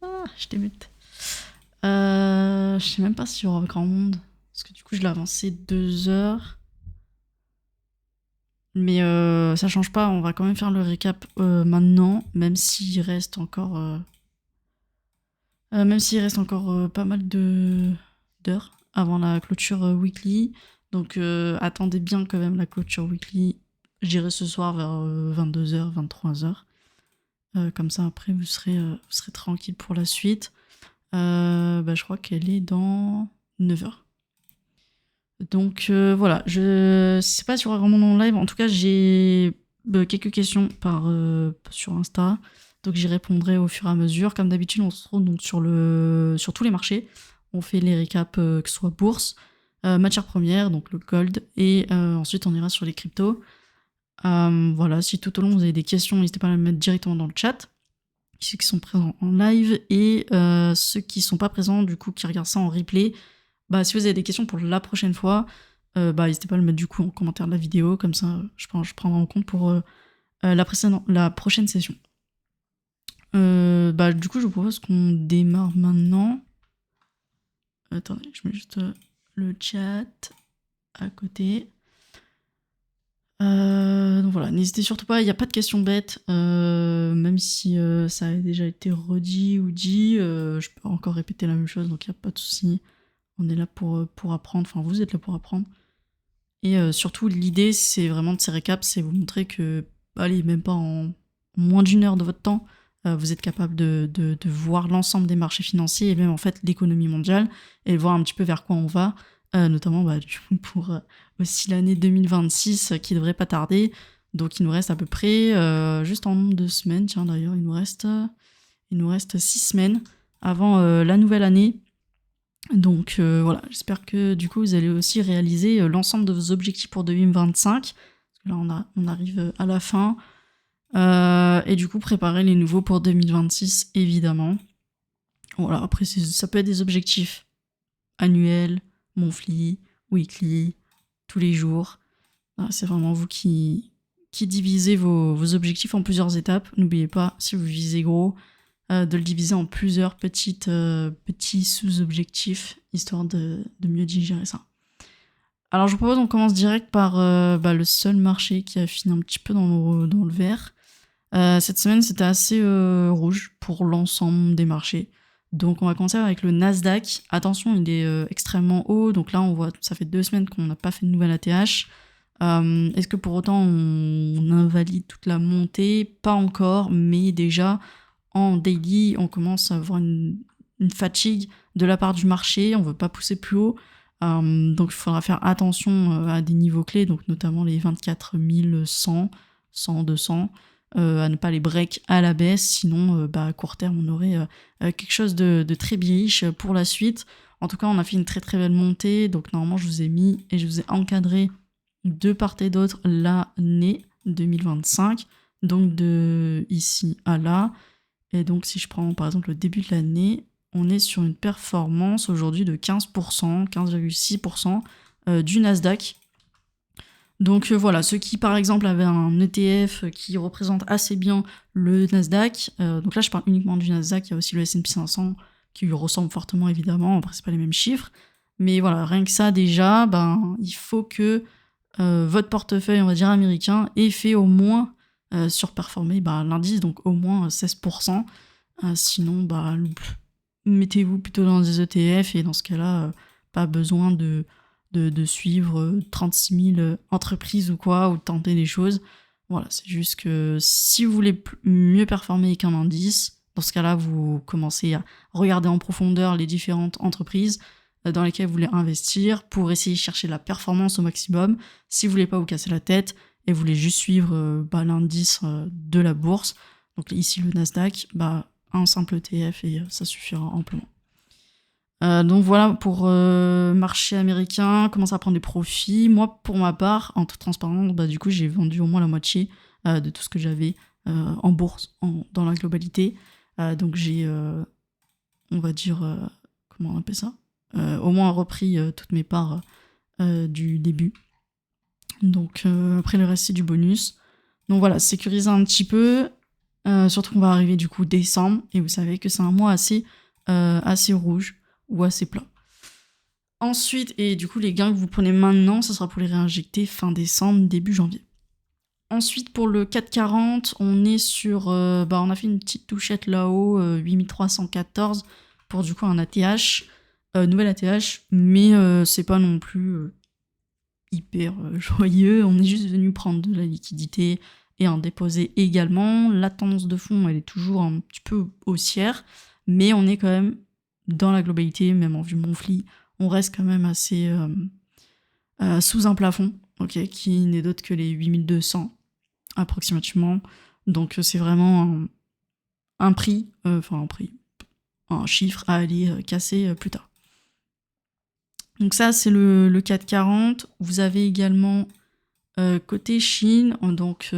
Ah, je t'émute. Je sais même pas s'il y aura grand monde. Parce que du coup, je l'ai avancé 2 heures. Mais ça change pas, on va quand même faire le récap maintenant, même s'il reste encore, pas mal d'heures avant la clôture weekly. Donc attendez bien quand même la clôture weekly. J'irai ce soir vers 22h, 23h. Comme ça, après, vous serez tranquille pour la suite. Je crois qu'elle est dans 9h. Donc voilà, je sais pas si y aura vraiment en live. En tout cas, j'ai quelques questions sur Insta. Donc j'y répondrai au fur et à mesure. Comme d'habitude, on se retrouve donc sur tous les marchés. On fait les récaps, que ce soit bourse, matières premières, donc le gold, et ensuite on ira sur les cryptos. Voilà, si tout au long vous avez des questions, n'hésitez pas à les mettre directement dans le chat. Ceux qui sont présents en live et ceux qui sont pas présents, du coup, qui regardent ça en replay, si vous avez des questions pour la prochaine fois, n'hésitez pas à le mettre du coup en commentaire de la vidéo, comme ça je prendrai en compte pour la prochaine session. Du coup, je vous propose qu'on démarre maintenant. Attendez, je mets juste le chat à côté. Donc voilà, n'hésitez surtout pas, il n'y a pas de questions bêtes, même si ça a déjà été redit ou dit, je peux encore répéter la même chose, donc il n'y a pas de souci. On est là pour apprendre, enfin vous êtes là pour apprendre. Et surtout, l'idée, c'est vraiment de ces récaps, c'est vous montrer que, allez, même pas en moins d'une heure de votre temps, vous êtes capable de voir l'ensemble des marchés financiers et même en fait l'économie mondiale et voir un petit peu vers quoi on va, notamment du coup, pour aussi l'année 2026 qui devrait pas tarder. Donc il nous reste à peu près, juste en nombre de semaines, tiens d'ailleurs, il nous reste 6 semaines avant la nouvelle année. Donc voilà, j'espère que du coup vous allez aussi réaliser l'ensemble de vos objectifs pour 2025. Parce que là on arrive à la fin. Et du coup préparer les nouveaux pour 2026 évidemment. Voilà, après ça peut être des objectifs annuels, monthly, weekly, tous les jours. Voilà, c'est vraiment vous qui divisez vos objectifs en plusieurs étapes. N'oubliez pas, si vous visez gros, de le diviser en plusieurs petits sous-objectifs, histoire de mieux digérer ça. Alors je vous propose qu'on commence direct par le seul marché qui a fini un petit peu dans le vert. Cette semaine, c'était assez rouge pour l'ensemble des marchés. Donc on va commencer avec le Nasdaq. Attention, il est extrêmement haut. Donc là, on voit, ça fait 2 semaines qu'on n'a pas fait de nouvelle ATH. Est-ce que pour autant on invalide toute la montée? Pas encore, mais déjà en daily, on commence à avoir une fatigue de la part du marché, on veut pas pousser plus haut. Donc il faudra faire attention à des niveaux clés, donc notamment les 24 100, 100, 200, à ne pas les break à la baisse, sinon à court terme on aurait quelque chose de très bullish pour la suite. En tout cas, on a fait une très très belle montée, donc normalement je vous ai mis et je vous ai encadré de part et d'autre l'année 2025, donc de ici à là. Et donc si je prends par exemple le début de l'année, on est sur une performance aujourd'hui de 15%, 15,6% du Nasdaq. Donc voilà, ceux qui par exemple avaient un ETF qui représente assez bien le Nasdaq, donc là je parle uniquement du Nasdaq, il y a aussi le S&P 500 qui lui ressemble fortement évidemment, après c'est pas les mêmes chiffres, mais voilà, rien que ça déjà, il faut que votre portefeuille, on va dire américain, ait fait au moins surperformer l'indice, donc au moins 16%. Sinon, mettez-vous plutôt dans des ETF et dans ce cas-là, pas besoin de suivre 36 000 entreprises ou quoi, ou de tenter des choses. Voilà, c'est juste que si vous voulez mieux performer qu'un indice, dans ce cas-là, vous commencez à regarder en profondeur les différentes entreprises dans lesquelles vous voulez investir pour essayer de chercher la performance au maximum. Si vous voulez pas vous casser la tête et vous voulez juste suivre l'indice de la bourse, donc ici le Nasdaq, un simple ETF et ça suffira amplement. Donc voilà pour marché américain, commencer à prendre des profits. Moi, pour ma part, en toute transparence, du coup, j'ai vendu au moins la moitié de tout ce que j'avais en bourse, dans la globalité. Donc j'ai, on va dire, comment on appelle ça, au moins repris toutes mes parts du début. Donc après le reste, c'est du bonus. Donc voilà, sécuriser un petit peu. Surtout qu'on va arriver du coup décembre, et vous savez que c'est un mois assez rouge ou assez plat. Ensuite, et du coup les gains que vous prenez maintenant, ça sera pour les réinjecter fin décembre, début janvier. Ensuite, pour le 440, on est sur... on a fait une petite touchette là-haut, 8314, pour du coup un ATH, nouvel ATH, mais c'est pas non plus hyper joyeux. On est juste venu prendre de la liquidité et en déposer également. La tendance de fond, elle est toujours un petit peu haussière, mais on est quand même dans la globalité, même en vue monthly, on reste quand même assez sous un plafond, ok, qui n'est d'autre que les 8200 approximativement. Donc c'est vraiment un prix, un chiffre à aller casser plus tard. Donc ça, c'est le 440. Vous avez également côté Chine, donc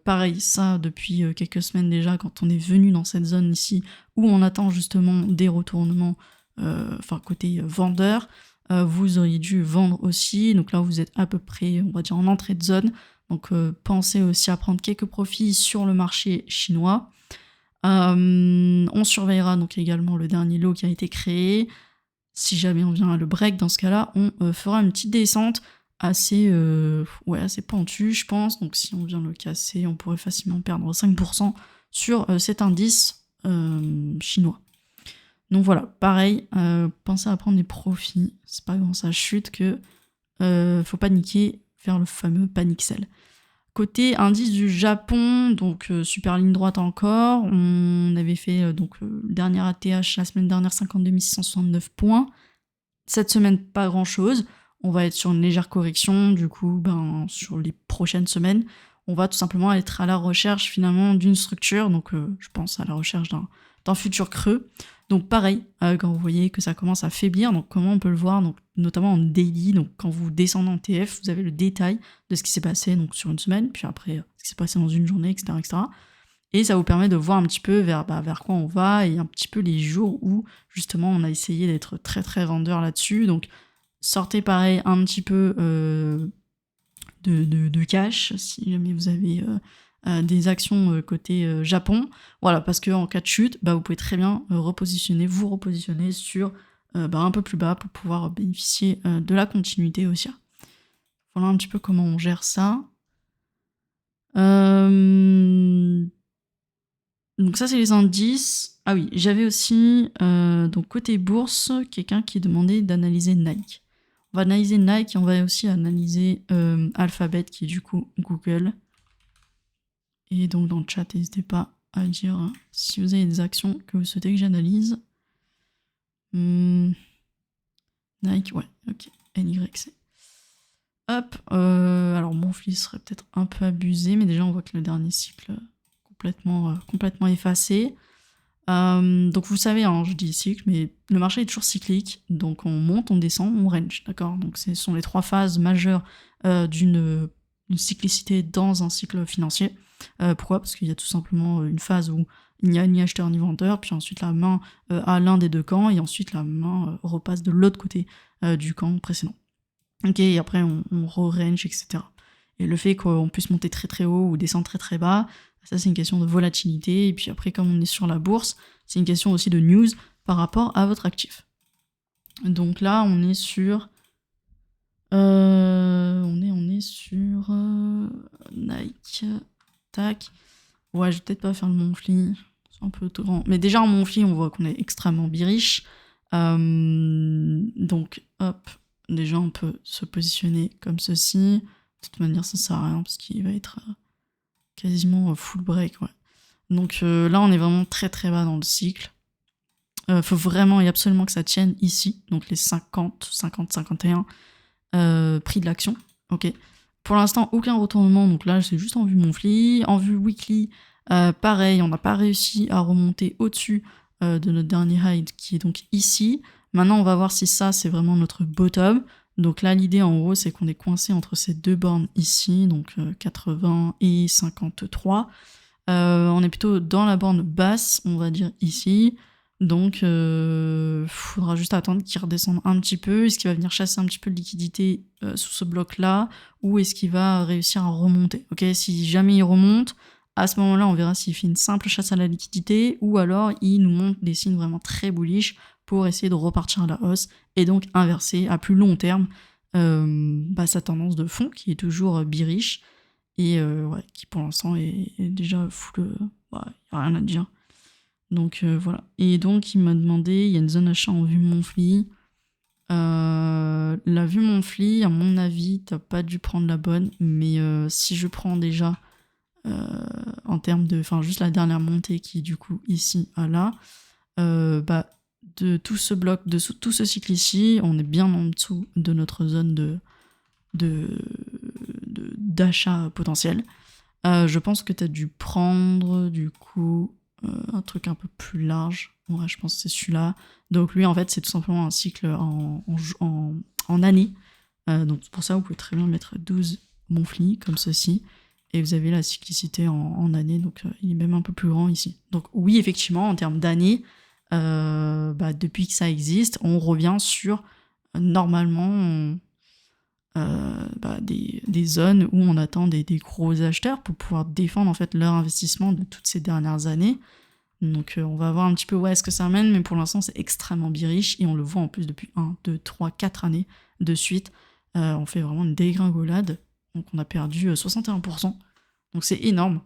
pareil, ça depuis quelques semaines déjà, quand on est venu dans cette zone ici, où on attend justement des retournements, côté vendeur, vous auriez dû vendre aussi, donc là vous êtes à peu près, on va dire, en entrée de zone, donc pensez aussi à prendre quelques profits sur le marché chinois. On surveillera donc également le dernier lot qui a été créé. Si jamais on vient à le break, dans ce cas-là, on fera une petite descente assez pentue, je pense. Donc si on vient le casser, on pourrait facilement perdre 5% sur cet indice chinois. Donc voilà, pareil, pensez à prendre des profits. C'est pas quand ça chute que faut paniquer, faire le fameux panic sell. Côté indice du Japon, donc super ligne droite encore, on avait fait le dernier ATH la semaine dernière, 52 669 points. Cette semaine, pas grand-chose. On va être sur une légère correction, du coup, sur les prochaines semaines, on va tout simplement être à la recherche finalement d'une structure, donc je pense à la recherche d'un futur creux. Donc pareil, quand vous voyez que ça commence à faiblir, donc comment on peut le voir, donc notamment en daily, donc quand vous descendez en TF, vous avez le détail de ce qui s'est passé donc sur une semaine, puis après ce qui s'est passé dans une journée, etc., etc. Et ça vous permet de voir un petit peu vers quoi on va, et un petit peu les jours où justement on a essayé d'être très très vendeur là-dessus. Donc sortez pareil un petit peu de cash si jamais vous avez des actions côté Japon. Voilà, parce qu'en cas de chute, vous pouvez très bien vous repositionner sur un peu plus bas pour pouvoir bénéficier de la continuité haussière. Voilà un petit peu comment on gère ça. Donc ça, c'est les indices. Ah oui, j'avais aussi, donc côté bourse, quelqu'un qui demandait d'analyser Nike. On va analyser Nike et on va aussi analyser Alphabet, qui est du coup Google. Et donc dans le chat, n'hésitez pas à dire si vous avez des actions que vous souhaitez que j'analyse. Nike, ouais, ok, NYC. Hop, alors mon fils serait peut-être un peu abusé, mais déjà on voit que le dernier cycle complètement effacé. Donc vous savez, je dis cycle, mais le marché est toujours cyclique, donc on monte, on descend, on range, d'accord. Donc ce sont les trois phases majeures d'une cyclicité dans un cycle financier. Pourquoi ? Parce qu'il y a tout simplement une phase où il n'y a ni acheteur ni vendeur, puis ensuite la main à l'un des deux camps, et ensuite la main repasse de l'autre côté du camp précédent. Ok, et après on re-range, etc. Et le fait qu'on puisse monter très très haut ou descendre très très bas, ça c'est une question de volatilité, et puis après comme on est sur la bourse, c'est une question aussi de news par rapport à votre actif. Donc là on est sur... on est sur... Nike... Tac... Ouais, je vais peut-être pas faire le monthly, c'est un peu trop grand. Mais déjà en monthly on voit qu'on est extrêmement bearish. Donc hop, déjà on peut se positionner comme ceci. De toute manière ça sert à rien parce qu'il va être quasiment full break, ouais. Donc là on est vraiment très très bas dans le cycle. Faut vraiment et absolument que ça tienne ici, donc les 50, 51 prix de l'action, ok. Pour l'instant aucun retournement, donc là c'est juste en vue monthly. En vue weekly, pareil, on n'a pas réussi à remonter au-dessus de notre dernier high qui est donc ici. Maintenant on va voir si ça c'est vraiment notre bottom. Donc là l'idée en gros c'est qu'on est coincé entre ces deux bornes ici, donc 80 et 53. On est plutôt dans la borne basse, on va dire ici. Donc faudra juste attendre qu'il redescende un petit peu. Est-ce qu'il va venir chasser un petit peu de liquidité sous ce bloc là, ou est-ce qu'il va réussir à remonter? Ok, si jamais il remonte, À ce moment-là, on verra s'il fait une simple chasse à la liquidité ou alors il nous montre des signes vraiment très bullish pour essayer de repartir à la hausse et donc inverser à plus long terme sa tendance de fond qui est toujours bearish et qui pour l'instant est déjà full. Y a rien à dire. Donc voilà. Et donc il m'a demandé, il y a une zone achat en vue monthly. La vue monthly, à mon avis, t'as pas dû prendre la bonne, mais si je prends déjà en termes de, enfin juste la dernière montée qui est du coup ici à là, de tout ce bloc, de tout ce cycle ici, on est bien en dessous de notre zone d'achat potentiel. Je pense que tu as dû prendre du coup un truc un peu plus large. Ouais, je pense que c'est celui-là. Donc lui, en fait, c'est tout simplement un cycle en année. Donc pour ça, vous pouvez très bien mettre 12 monthly comme ceci. Et vous avez la cyclicité en année, donc il est même un peu plus grand ici. Donc oui, effectivement, en termes d'années, depuis que ça existe, on revient sur normalement des zones où on attend des gros acheteurs pour pouvoir défendre en fait leur investissement de toutes ces dernières années. Donc on va voir un petit peu où est-ce que ça mène, mais pour l'instant c'est extrêmement bearish et on le voit en plus depuis 1, 2, 3, 4 années de suite. On fait vraiment une dégringolade, donc on a perdu 61%, donc c'est énorme.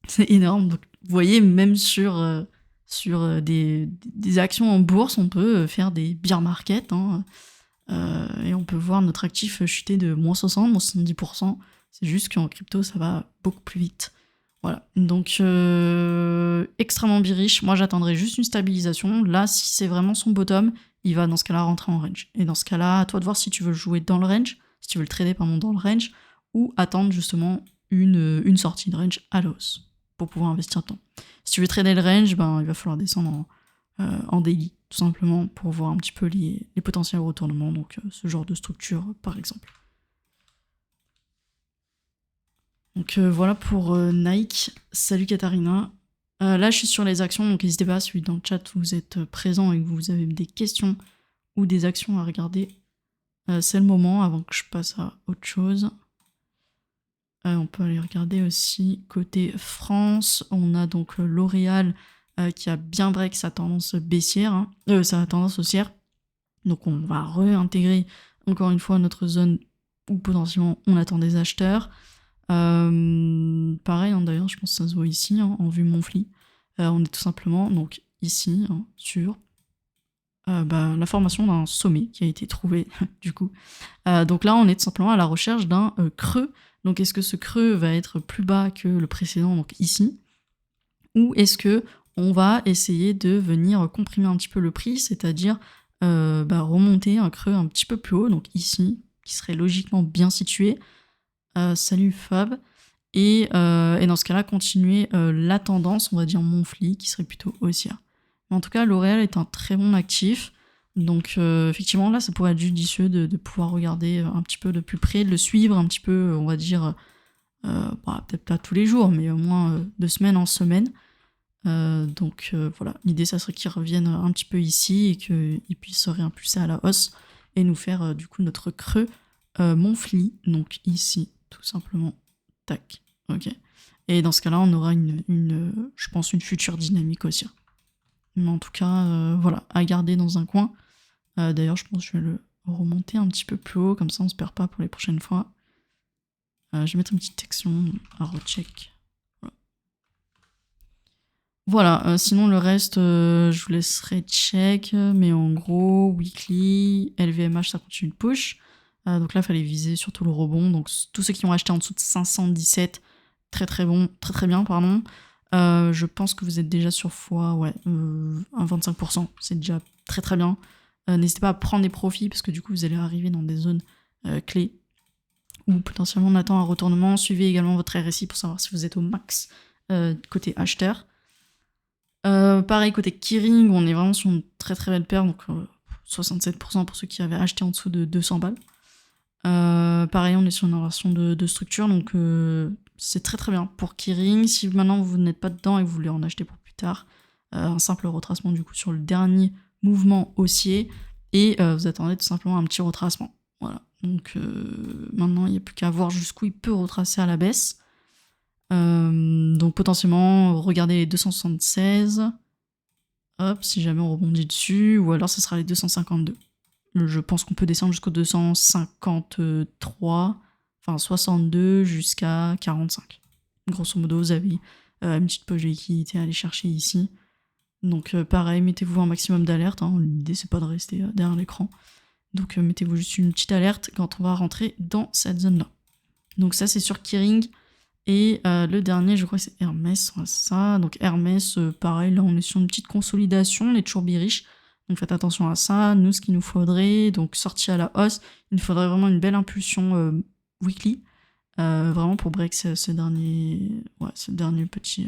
C'est énorme, donc vous voyez même sur des actions en bourse, on peut faire des bear market, hein. Et on peut voir notre actif chuter de moins 60, moins 70%. C'est juste qu'en crypto, ça va beaucoup plus vite. Voilà. Donc, extrêmement bearish. Moi, j'attendrai juste une stabilisation. Là, si c'est vraiment son bottom, il va dans ce cas-là rentrer en range. Et dans ce cas-là, à toi de voir si tu veux le jouer dans le range, si tu veux le trader dans le range, ou attendre justement une sortie de range à la hausse pour pouvoir investir dedans. Si tu veux trader le range, il va falloir descendre en daily, tout simplement, pour voir un petit peu les potentiels retournements, donc ce genre de structure, par exemple. Donc voilà pour Nike. Salut Katharina. Là, je suis sur les actions, donc n'hésitez pas, si dans le chat vous êtes présent et que vous avez des questions ou des actions à regarder, c'est le moment avant que je passe à autre chose. On peut aller regarder aussi côté France. On a donc L'Oréal qui a bien break sa tendance baissière, hein, sa tendance haussière. Donc on va réintégrer encore une fois notre zone où potentiellement on attend des acheteurs. Pareil, hein, d'ailleurs, je pense que ça se voit ici, hein, en vue monthly. On est tout simplement donc ici sur la formation d'un sommet qui a été trouvé du coup. Donc là, on est tout simplement à la recherche d'un creux. Donc est-ce que ce creux va être plus bas que le précédent, donc ici, ou est-ce que on va essayer de venir comprimer un petit peu le prix, c'est-à-dire remonter un creux un petit peu plus haut, donc ici, qui serait logiquement bien situé. Salut Fab. Et dans ce cas-là, continuer la tendance, on va dire monthly, qui serait plutôt haussière. Mais en tout cas, L'Oréal est un très bon actif. Donc effectivement, là, ça pourrait être judicieux de pouvoir regarder un petit peu de plus près, de le suivre un petit peu, on va dire, peut-être pas tous les jours, mais au moins de semaine en semaine. Donc voilà, l'idée, ça serait qu'il revienne un petit peu ici et qu'il puisse se réimpulser à la hausse et nous faire du coup notre creux monthly, donc ici, tout simplement. Tac, ok. Et dans ce cas-là, on aura je pense, une future dynamique aussi. Mais en tout cas, voilà, à garder dans un coin. D'ailleurs, je pense que je vais le remonter un petit peu plus haut, comme ça on se perd pas pour les prochaines fois. Je vais mettre une petite action à recheck. Voilà, sinon le reste, je vous laisserai check, mais en gros, weekly, LVMH, ça continue de push. Donc là, il fallait viser surtout le rebond. Donc tous ceux qui ont acheté en dessous de 517, très très bon, très très bien, pardon. Je pense que vous êtes déjà sur fois, un 25%, c'est déjà très très bien. N'hésitez pas à prendre des profits, parce que du coup, vous allez arriver dans des zones clés, où potentiellement on attend un retournement. Suivez également votre RSI pour savoir si vous êtes au max côté acheteur. Pareil, côté Kering, on est vraiment sur une très très belle paire, donc 67% pour ceux qui avaient acheté en dessous de 200 balles. Pareil, on est sur une inversion de structure, donc c'est très très bien pour Kering. Si maintenant vous n'êtes pas dedans et que vous voulez en acheter pour plus tard, un simple retracement du coup sur le dernier mouvement haussier, et vous attendez tout simplement un petit retracement. Voilà, donc maintenant il n'y a plus qu'à voir jusqu'où il peut retracer à la baisse. Donc potentiellement, regardez les 276. Hop, si jamais on rebondit dessus, ou alors ce sera les 252. Je pense qu'on peut descendre jusqu'au 253, enfin 62 jusqu'à 45. Grosso modo, vous avez une petite poche de liquidité à aller chercher ici. Donc pareil, mettez-vous un maximum d'alerte. Hein. L'idée, c'est pas de rester derrière l'écran. Donc mettez-vous juste une petite alerte quand on va rentrer dans cette zone-là. Donc ça, c'est sur Kering. Et le dernier, je crois que c'est Hermès, ça. Donc Hermès, pareil, là on est sur une petite consolidation, on est toujours bearish. Donc faites attention à ça. Nous, ce qu'il nous faudrait, donc sortie à la hausse, il nous faudrait vraiment une belle impulsion weekly. Vraiment pour break ce dernier petit...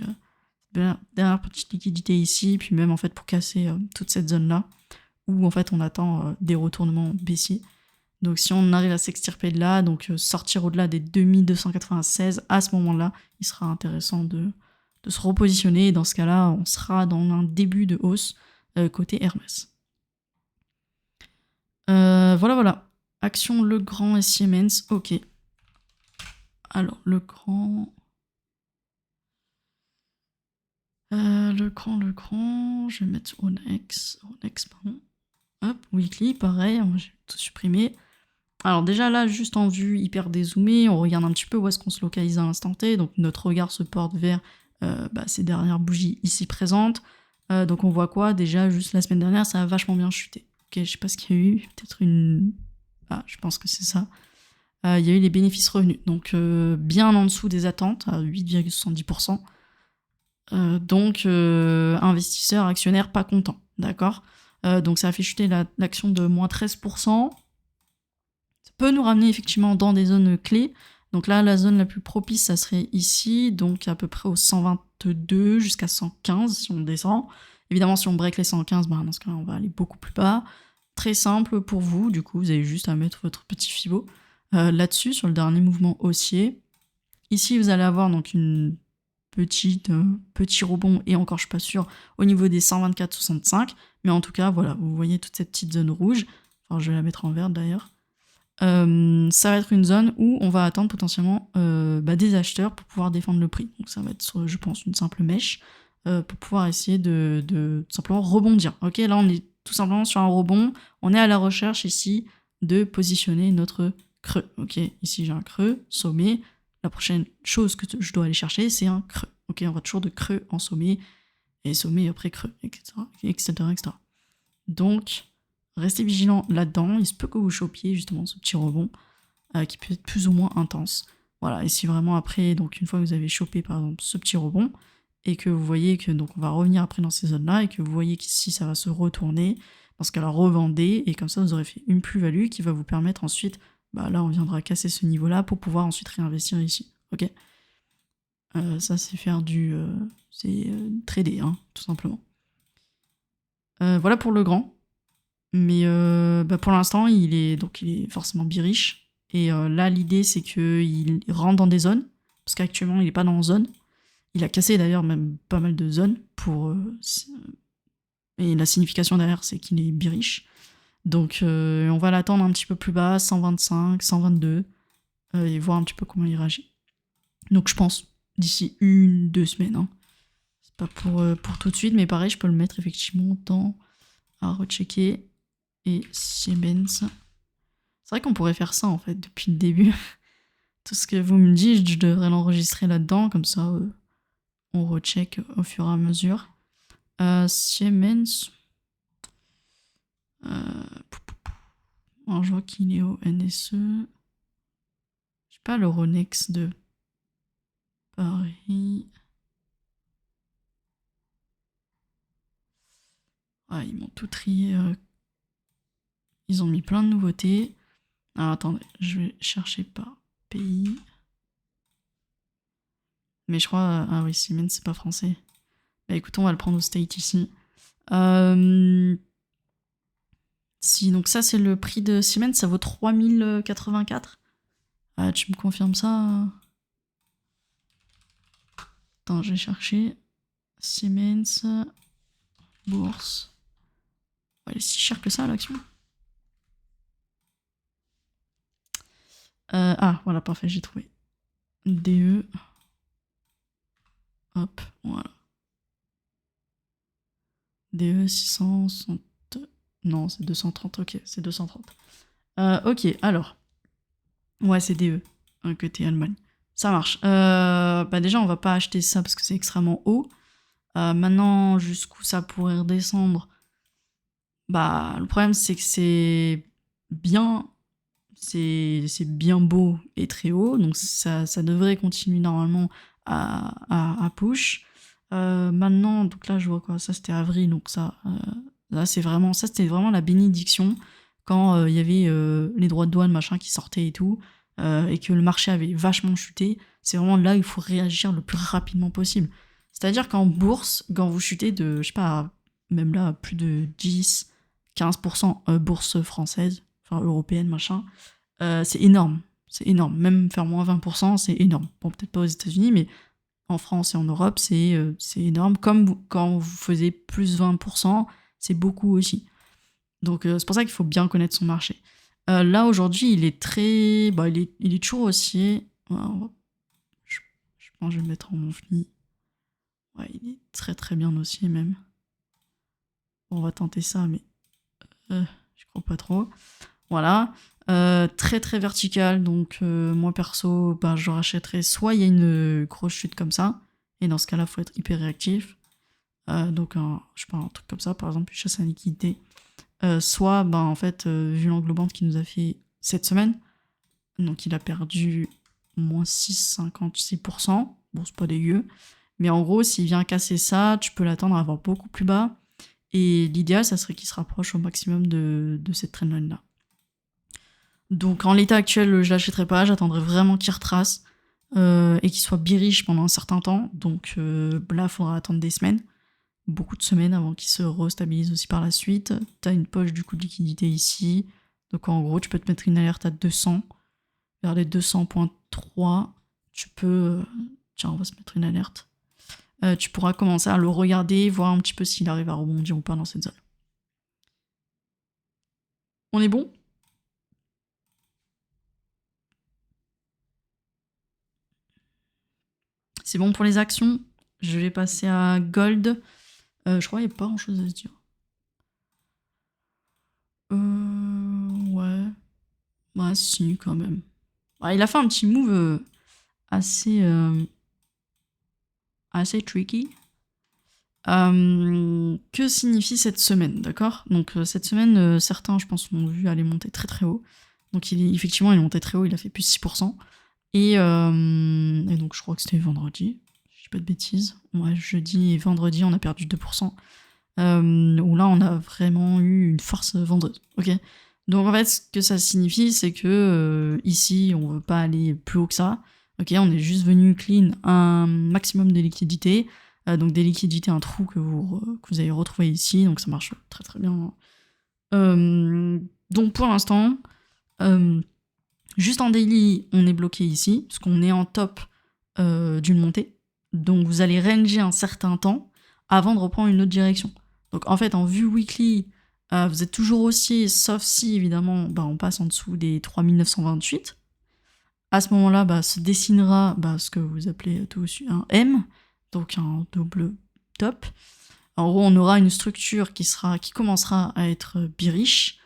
dernière petite liquidité ici, puis même en fait pour casser toute cette zone-là, où en fait on attend des retournements baissiers. Donc si on arrive à s'extirper de là, donc sortir au-delà des 2296, à ce moment-là, il sera intéressant de se repositionner. Et dans ce cas-là, on sera dans un début de hausse côté Hermès. Voilà. Action Legrand et Siemens, ok. Alors, Legrand, je vais mettre Onyx, pardon. Hop, Weekly, pareil, j'ai tout supprimé. Alors déjà là, juste en vue hyper dézoomée, on regarde un petit peu où est-ce qu'on se localise à l'instant T, donc notre regard se porte vers ces dernières bougies ici présentes. Donc on voit quoi? Déjà, juste la semaine dernière, ça a vachement bien chuté. Ok, je sais pas ce qu'il y a eu, peut-être une... Ah, je pense que c'est ça. Il y a eu les bénéfices revenus, donc bien en dessous des attentes, à 8,70%. Donc investisseurs, actionnaires pas contents, d'accord. Donc ça a fait chuter l'action de moins 13%. Ça peut nous ramener effectivement dans des zones clés. Donc là, la zone la plus propice, ça serait ici, donc à peu près au 122 jusqu'à 115 si on descend. Évidemment, si on break les 115, dans ce cas-là, on va aller beaucoup plus bas. Très simple pour vous, du coup, vous avez juste à mettre votre petit Fibo là-dessus, sur le dernier mouvement haussier. Ici, vous allez avoir donc une petit rebond, et encore, je suis pas sûre, au niveau des 124,65. Mais en tout cas, voilà, vous voyez toute cette petite zone rouge. Enfin, je vais la mettre en vert d'ailleurs. Ça va être une zone où on va attendre potentiellement des acheteurs pour pouvoir défendre le prix. Donc ça va être, je pense, une simple mèche pour pouvoir essayer de tout simplement rebondir. Ok, là on est tout simplement sur un rebond. On est à la recherche ici de positionner notre creux. Ok, ici j'ai un creux, sommet. La prochaine chose que je dois aller chercher, c'est un creux. Ok, on va toujours de creux en sommet, et sommet après creux, etc. Donc, restez vigilant là-dedans. Il se peut que vous chopiez justement ce petit rebond qui peut être plus ou moins intense. Voilà, et si vraiment après, donc une fois que vous avez chopé par exemple ce petit rebond, et que vous voyez que donc on va revenir après dans ces zones-là, et que vous voyez qu'ici ça va se retourner, dans ce cas-là, revendez, et comme ça vous aurez fait une plus-value qui va vous permettre ensuite, là on viendra casser ce niveau-là pour pouvoir ensuite réinvestir ici. Ok, ça c'est faire c'est trader, hein, tout simplement. Voilà pour le grand. Mais pour l'instant, il est forcément bearish. Et là, l'idée, c'est qu'il rentre dans des zones, parce qu'actuellement, il n'est pas dans zone. Il a cassé d'ailleurs même pas mal de zones et la signification derrière, c'est qu'il est bearish. Donc on va l'attendre un petit peu plus bas, 125, 122, et voir un petit peu comment il réagit. Donc je pense d'ici 1-2 semaines. Hein. C'est pas pour tout de suite, mais pareil, je peux le mettre effectivement à rechecker. Et Siemens. C'est vrai qu'on pourrait faire ça en fait depuis le début. Tout ce que vous me dites, je devrais l'enregistrer là-dedans, comme ça on recheck au fur et à mesure. Siemens. Alors, je vois qu'il est au NSE. Je sais pas, l'Euronext de Paris. Ah, ils m'ont tout trié. Ils ont mis plein de nouveautés. Alors attendez, je vais chercher par pays. Mais je crois... Ah oui, Siemens, c'est pas français. Bah écoute, on va le prendre au state ici. Si, donc ça c'est le prix de Siemens, ça vaut 3084. Ah, tu me confirmes ça? Attends, je vais chercher. Siemens, bourse. Elle est si chère que ça l'action. Voilà, parfait, j'ai trouvé. DE. Hop, voilà. DE 660. Non, c'est 230, ok, c'est 230. Ok, alors. Ouais, c'est DE, côté Allemagne. Ça marche. Bah déjà, on va pas acheter ça parce que c'est extrêmement haut. Maintenant, jusqu'où ça pourrait redescendre, bah le problème c'est que c'est bien, c'est bien beau et très haut, donc ça devrait continuer normalement à push. Maintenant, donc là je vois quoi, ça c'était avril, donc ça, là c'est vraiment, ça c'était vraiment la bénédiction quand il y avait les droits de douane machin qui sortaient et tout, et que le marché avait vachement chuté. C'est vraiment là où il faut réagir le plus rapidement possible. C'est-à-dire qu'en bourse, quand vous chutez de, je sais pas, même là, plus de 10, 15% bourse française, enfin européenne, machin, c'est énorme. C'est énorme. Même faire moins 20%, c'est énorme. Bon, peut-être pas aux États-Unis, mais en France et en Europe, c'est énorme. Comme quand vous faisiez plus 20%, c'est beaucoup aussi. Donc c'est pour ça qu'il faut bien connaître son marché. Là, aujourd'hui, il est très. Bah, il est toujours haussier. Je pense que je vais le mettre en monthly. Ouais, il est très très bien haussier même. Bon, on va tenter ça, mais je crois pas trop. Voilà. Très très vertical, donc moi perso, bah, je rachèterais soit il y a une grosse chute comme ça, et dans ce cas-là, il faut être hyper réactif. Donc, je sais pas, un truc comme ça, par exemple, une chasse à liquidité. Soit, bah, en fait, vu l'englobante qu'il nous a fait cette semaine, donc il a perdu moins 6,56%. Bon, c'est pas dégueu. Mais en gros, s'il vient casser ça, tu peux l'attendre à avoir beaucoup plus bas. Et l'idéal, ça serait qu'il se rapproche au maximum de cette trendline-là. Donc en l'état actuel, je l'achèterai pas, j'attendrai vraiment qu'il retrace et qu'il soit bearish pendant un certain temps. Donc là, il faudra attendre des semaines, beaucoup de semaines avant qu'il se restabilise aussi par la suite. T'as une poche du coup de liquidité ici. Donc en gros, tu peux te mettre une alerte à 200, vers les 200.3. Tu peux... tiens, on va se mettre une alerte. Tu pourras commencer à le regarder, voir un petit peu s'il arrive à rebondir ou pas dans cette zone. On est bon ? C'est bon pour les actions. Je vais passer à Gold. Je crois qu'il n'y a pas grand chose à se dire. Ouais. Bah, si, quand même. Ouais, il a fait un petit move assez, assez tricky. Que signifie cette semaine, d'accord ? Donc, cette semaine, certains, je pense, l'ont vu aller monter très très haut. Donc, effectivement, il est monté très haut, il a fait plus 6%. Et donc, je crois que c'était vendredi. Je dis pas de bêtises. Ouais, jeudi et vendredi, on a perdu 2%. Où là, on a vraiment eu une force vendeuse. Ok. Donc, en fait, ce que ça signifie, c'est que ici, on veut pas aller plus haut que ça. Ok, on est juste venu clean un maximum de liquidités. Donc, des liquidités, un trou que vous avez retrouvé ici. Donc, ça marche très très bien. Donc, pour l'instant, juste en daily, on est bloqué ici, parce qu'on est en top d'une montée. Donc, vous allez ranger un certain temps avant de reprendre une autre direction. Donc en fait, en vue weekly, vous êtes toujours haussier, sauf si évidemment on passe en dessous des 3928. À ce moment-là, se dessinera ce que vous appelez tout aussi un M, donc un double top. En gros, on aura une structure qui commencera à être bearish.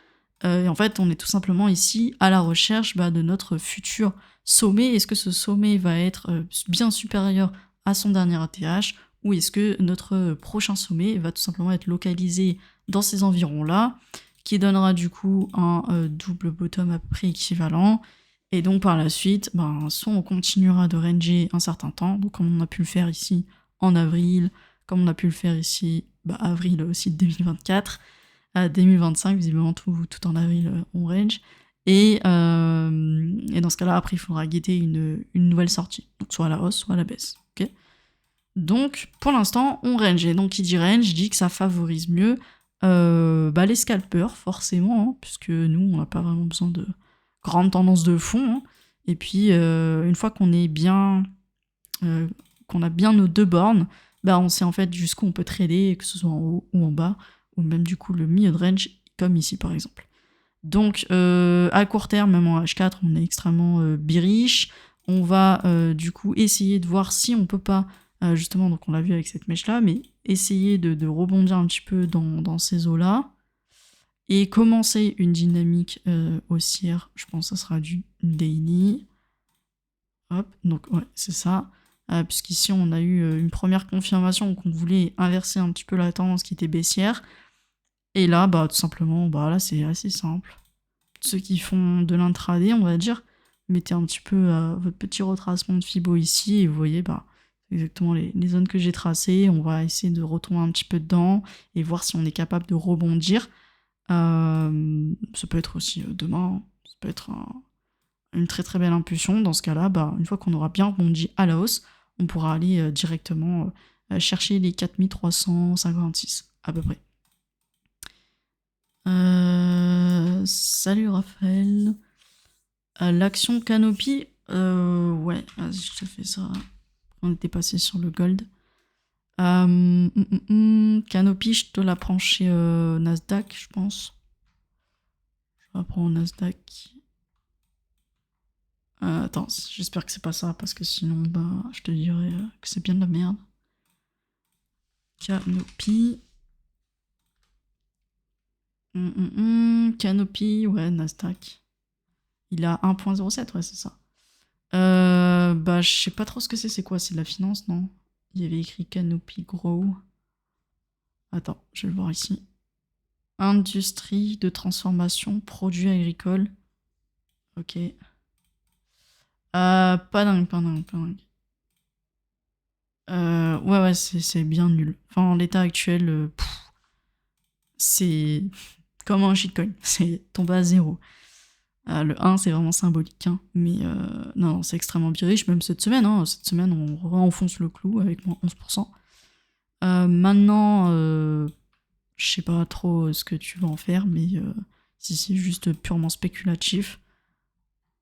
Et en fait, on est tout simplement ici à la recherche de notre futur sommet. Est-ce que ce sommet va être bien supérieur à son dernier ATH, ou est-ce que notre prochain sommet va tout simplement être localisé dans ces environs-là, qui donnera du coup un double bottom à peu près équivalent. Et donc par la suite, soit on continuera de ranger un certain temps, donc comme on a pu le faire ici en avril, comme on a pu le faire ici, avril aussi de 2024, 2025, visiblement tout en avril on range. Et dans ce cas-là, après, il faudra guetter une nouvelle sortie. Donc soit à la hausse, soit à la baisse. Okay. Donc, pour l'instant, on range. Et donc, qui dit range, dit que ça favorise mieux les scalpers, forcément, hein, puisque nous, on n'a pas vraiment besoin de grandes tendances de fond. Hein. Et puis, une fois qu'on est bien... qu'on a bien nos deux bornes, on sait en fait jusqu'où on peut trader, que ce soit en haut ou en bas, ou même du coup le mid-range, comme ici par exemple. Donc, à court terme, même en H4, on est extrêmement bearish. On va du coup essayer de voir si on peut pas justement, donc on l'a vu avec cette mèche-là, mais essayer de rebondir un petit peu dans ces eaux-là, et commencer une dynamique haussière, je pense que ça sera du daily. Hop, donc ouais, c'est ça. Puisqu'ici, on a eu une première confirmation qu'on voulait inverser un petit peu la tendance qui était baissière. Et là, bah, tout simplement, bah, là, c'est assez simple. Ceux qui font de l'intraday, on va dire, mettez un petit peu votre petit retracement de Fibo ici, et vous voyez, bah, exactement les zones que j'ai tracées. On va essayer de retomber un petit peu dedans, et voir si on est capable de rebondir. Ça peut être aussi demain, ça peut être une très très belle impulsion. Dans ce cas-là, bah, une fois qu'on aura bien rebondi à la hausse, on pourra aller directement chercher les 4356 à peu près. Salut Raphaël. L'action Canopy, ouais, vas-y, je te fais ça. On était passé sur le gold. Canopy, je te la prends chez Nasdaq, je pense. Je la prends au Nasdaq. Attends, j'espère que c'est pas ça, parce que sinon, bah, je te dirais que c'est bien de la merde. Canopy. Canopy, ouais, Nasdaq. Il a 1.07, ouais, c'est ça. Bah, je sais pas trop ce que c'est quoi, c'est de la finance, non? Il y avait écrit Canopy Grow. Attends, je vais le voir ici. Industrie de transformation, produits agricoles. Ok. Pas dingue, pas dingue, pas dingue. Ouais, c'est bien nul. Enfin, en l'état actuel, c'est comme un shitcoin. C'est tombé à zéro. Le 1, c'est vraiment symbolique, hein, mais non, c'est extrêmement riche, même cette semaine. Hein, cette semaine, on renfonce le clou avec moins 11%. Maintenant, je sais pas trop ce que tu vas en faire, mais si c'est juste purement spéculatif,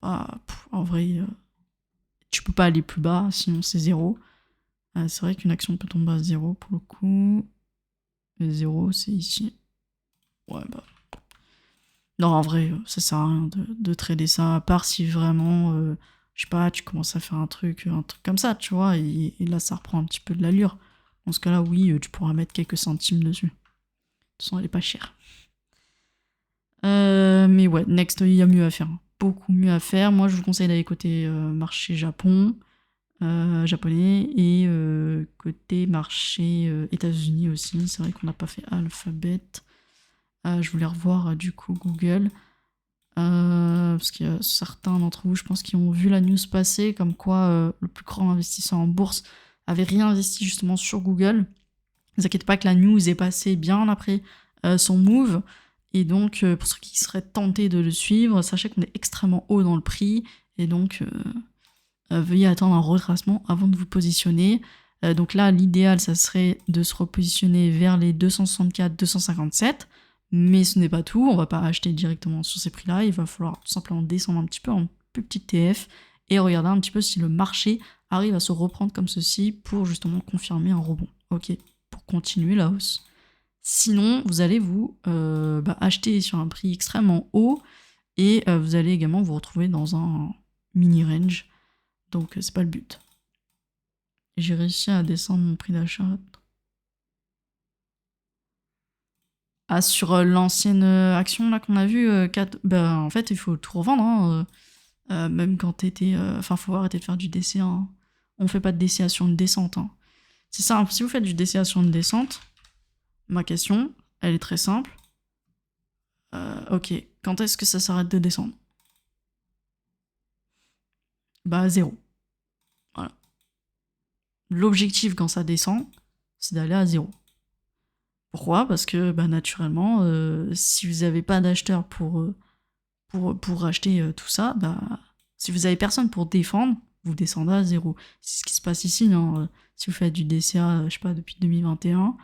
bah, en vrai, tu peux pas aller plus bas, sinon c'est zéro. C'est vrai qu'une action peut tomber à zéro pour le coup. Et zéro, c'est ici. Ouais, bah. Non, en vrai, ça sert à rien de trader ça, à part si vraiment, je sais pas, tu commences à faire un truc comme ça, tu vois, et là, ça reprend un petit peu de l'allure. Dans ce cas-là, oui, tu pourras mettre quelques centimes dessus. De toute façon, elle est pas chère. Mais ouais, next, il y a mieux à faire. Beaucoup mieux à faire. Moi, je vous conseille d'aller côté marché japonais, et côté marché États-Unis aussi. C'est vrai qu'on n'a pas fait Alphabet. Je voulais revoir du coup Google. Parce qu'il y a certains d'entre vous, je pense, qui ont vu la news passer, comme quoi le plus grand investisseur en bourse avait réinvesti justement sur Google. Ne vous inquiétez pas que la news est passée bien après son move. Et donc, pour ceux qui seraient tentés de le suivre, sachez qu'on est extrêmement haut dans le prix. Et donc, veuillez attendre un retracement avant de vous positionner. Donc là, l'idéal, ça serait de se repositionner vers les 264-257. Mais ce n'est pas tout, on va pas acheter directement sur ces prix-là, il va falloir tout simplement descendre un petit peu en plus petit TF et regarder un petit peu si le marché arrive à se reprendre comme ceci pour justement confirmer un rebond. Ok, pour continuer la hausse. Sinon, vous allez vous acheter sur un prix extrêmement haut et vous allez également vous retrouver dans un mini range. Donc c'est pas le but. J'ai réussi à descendre mon prix d'achat. Ah, sur l'ancienne action là qu'on a vue, en fait, il faut tout revendre. Hein, même quand t'étais. Enfin, faut arrêter de faire du DCA. Hein. On fait pas de DCA sur une descente. Hein. C'est simple. Si vous faites du DCA sur une descente, ma question, elle est très simple. Ok, quand est-ce que ça s'arrête de descendre? Bah, zéro. Voilà. L'objectif quand ça descend, c'est d'aller à zéro. Pourquoi? Parce que bah, naturellement, si vous n'avez pas d'acheteur pour acheter tout ça, bah, si vous avez personne pour défendre, vous descendez à zéro. C'est ce qui se passe ici. Hein. Si vous faites du DCA, je sais pas, depuis 2021,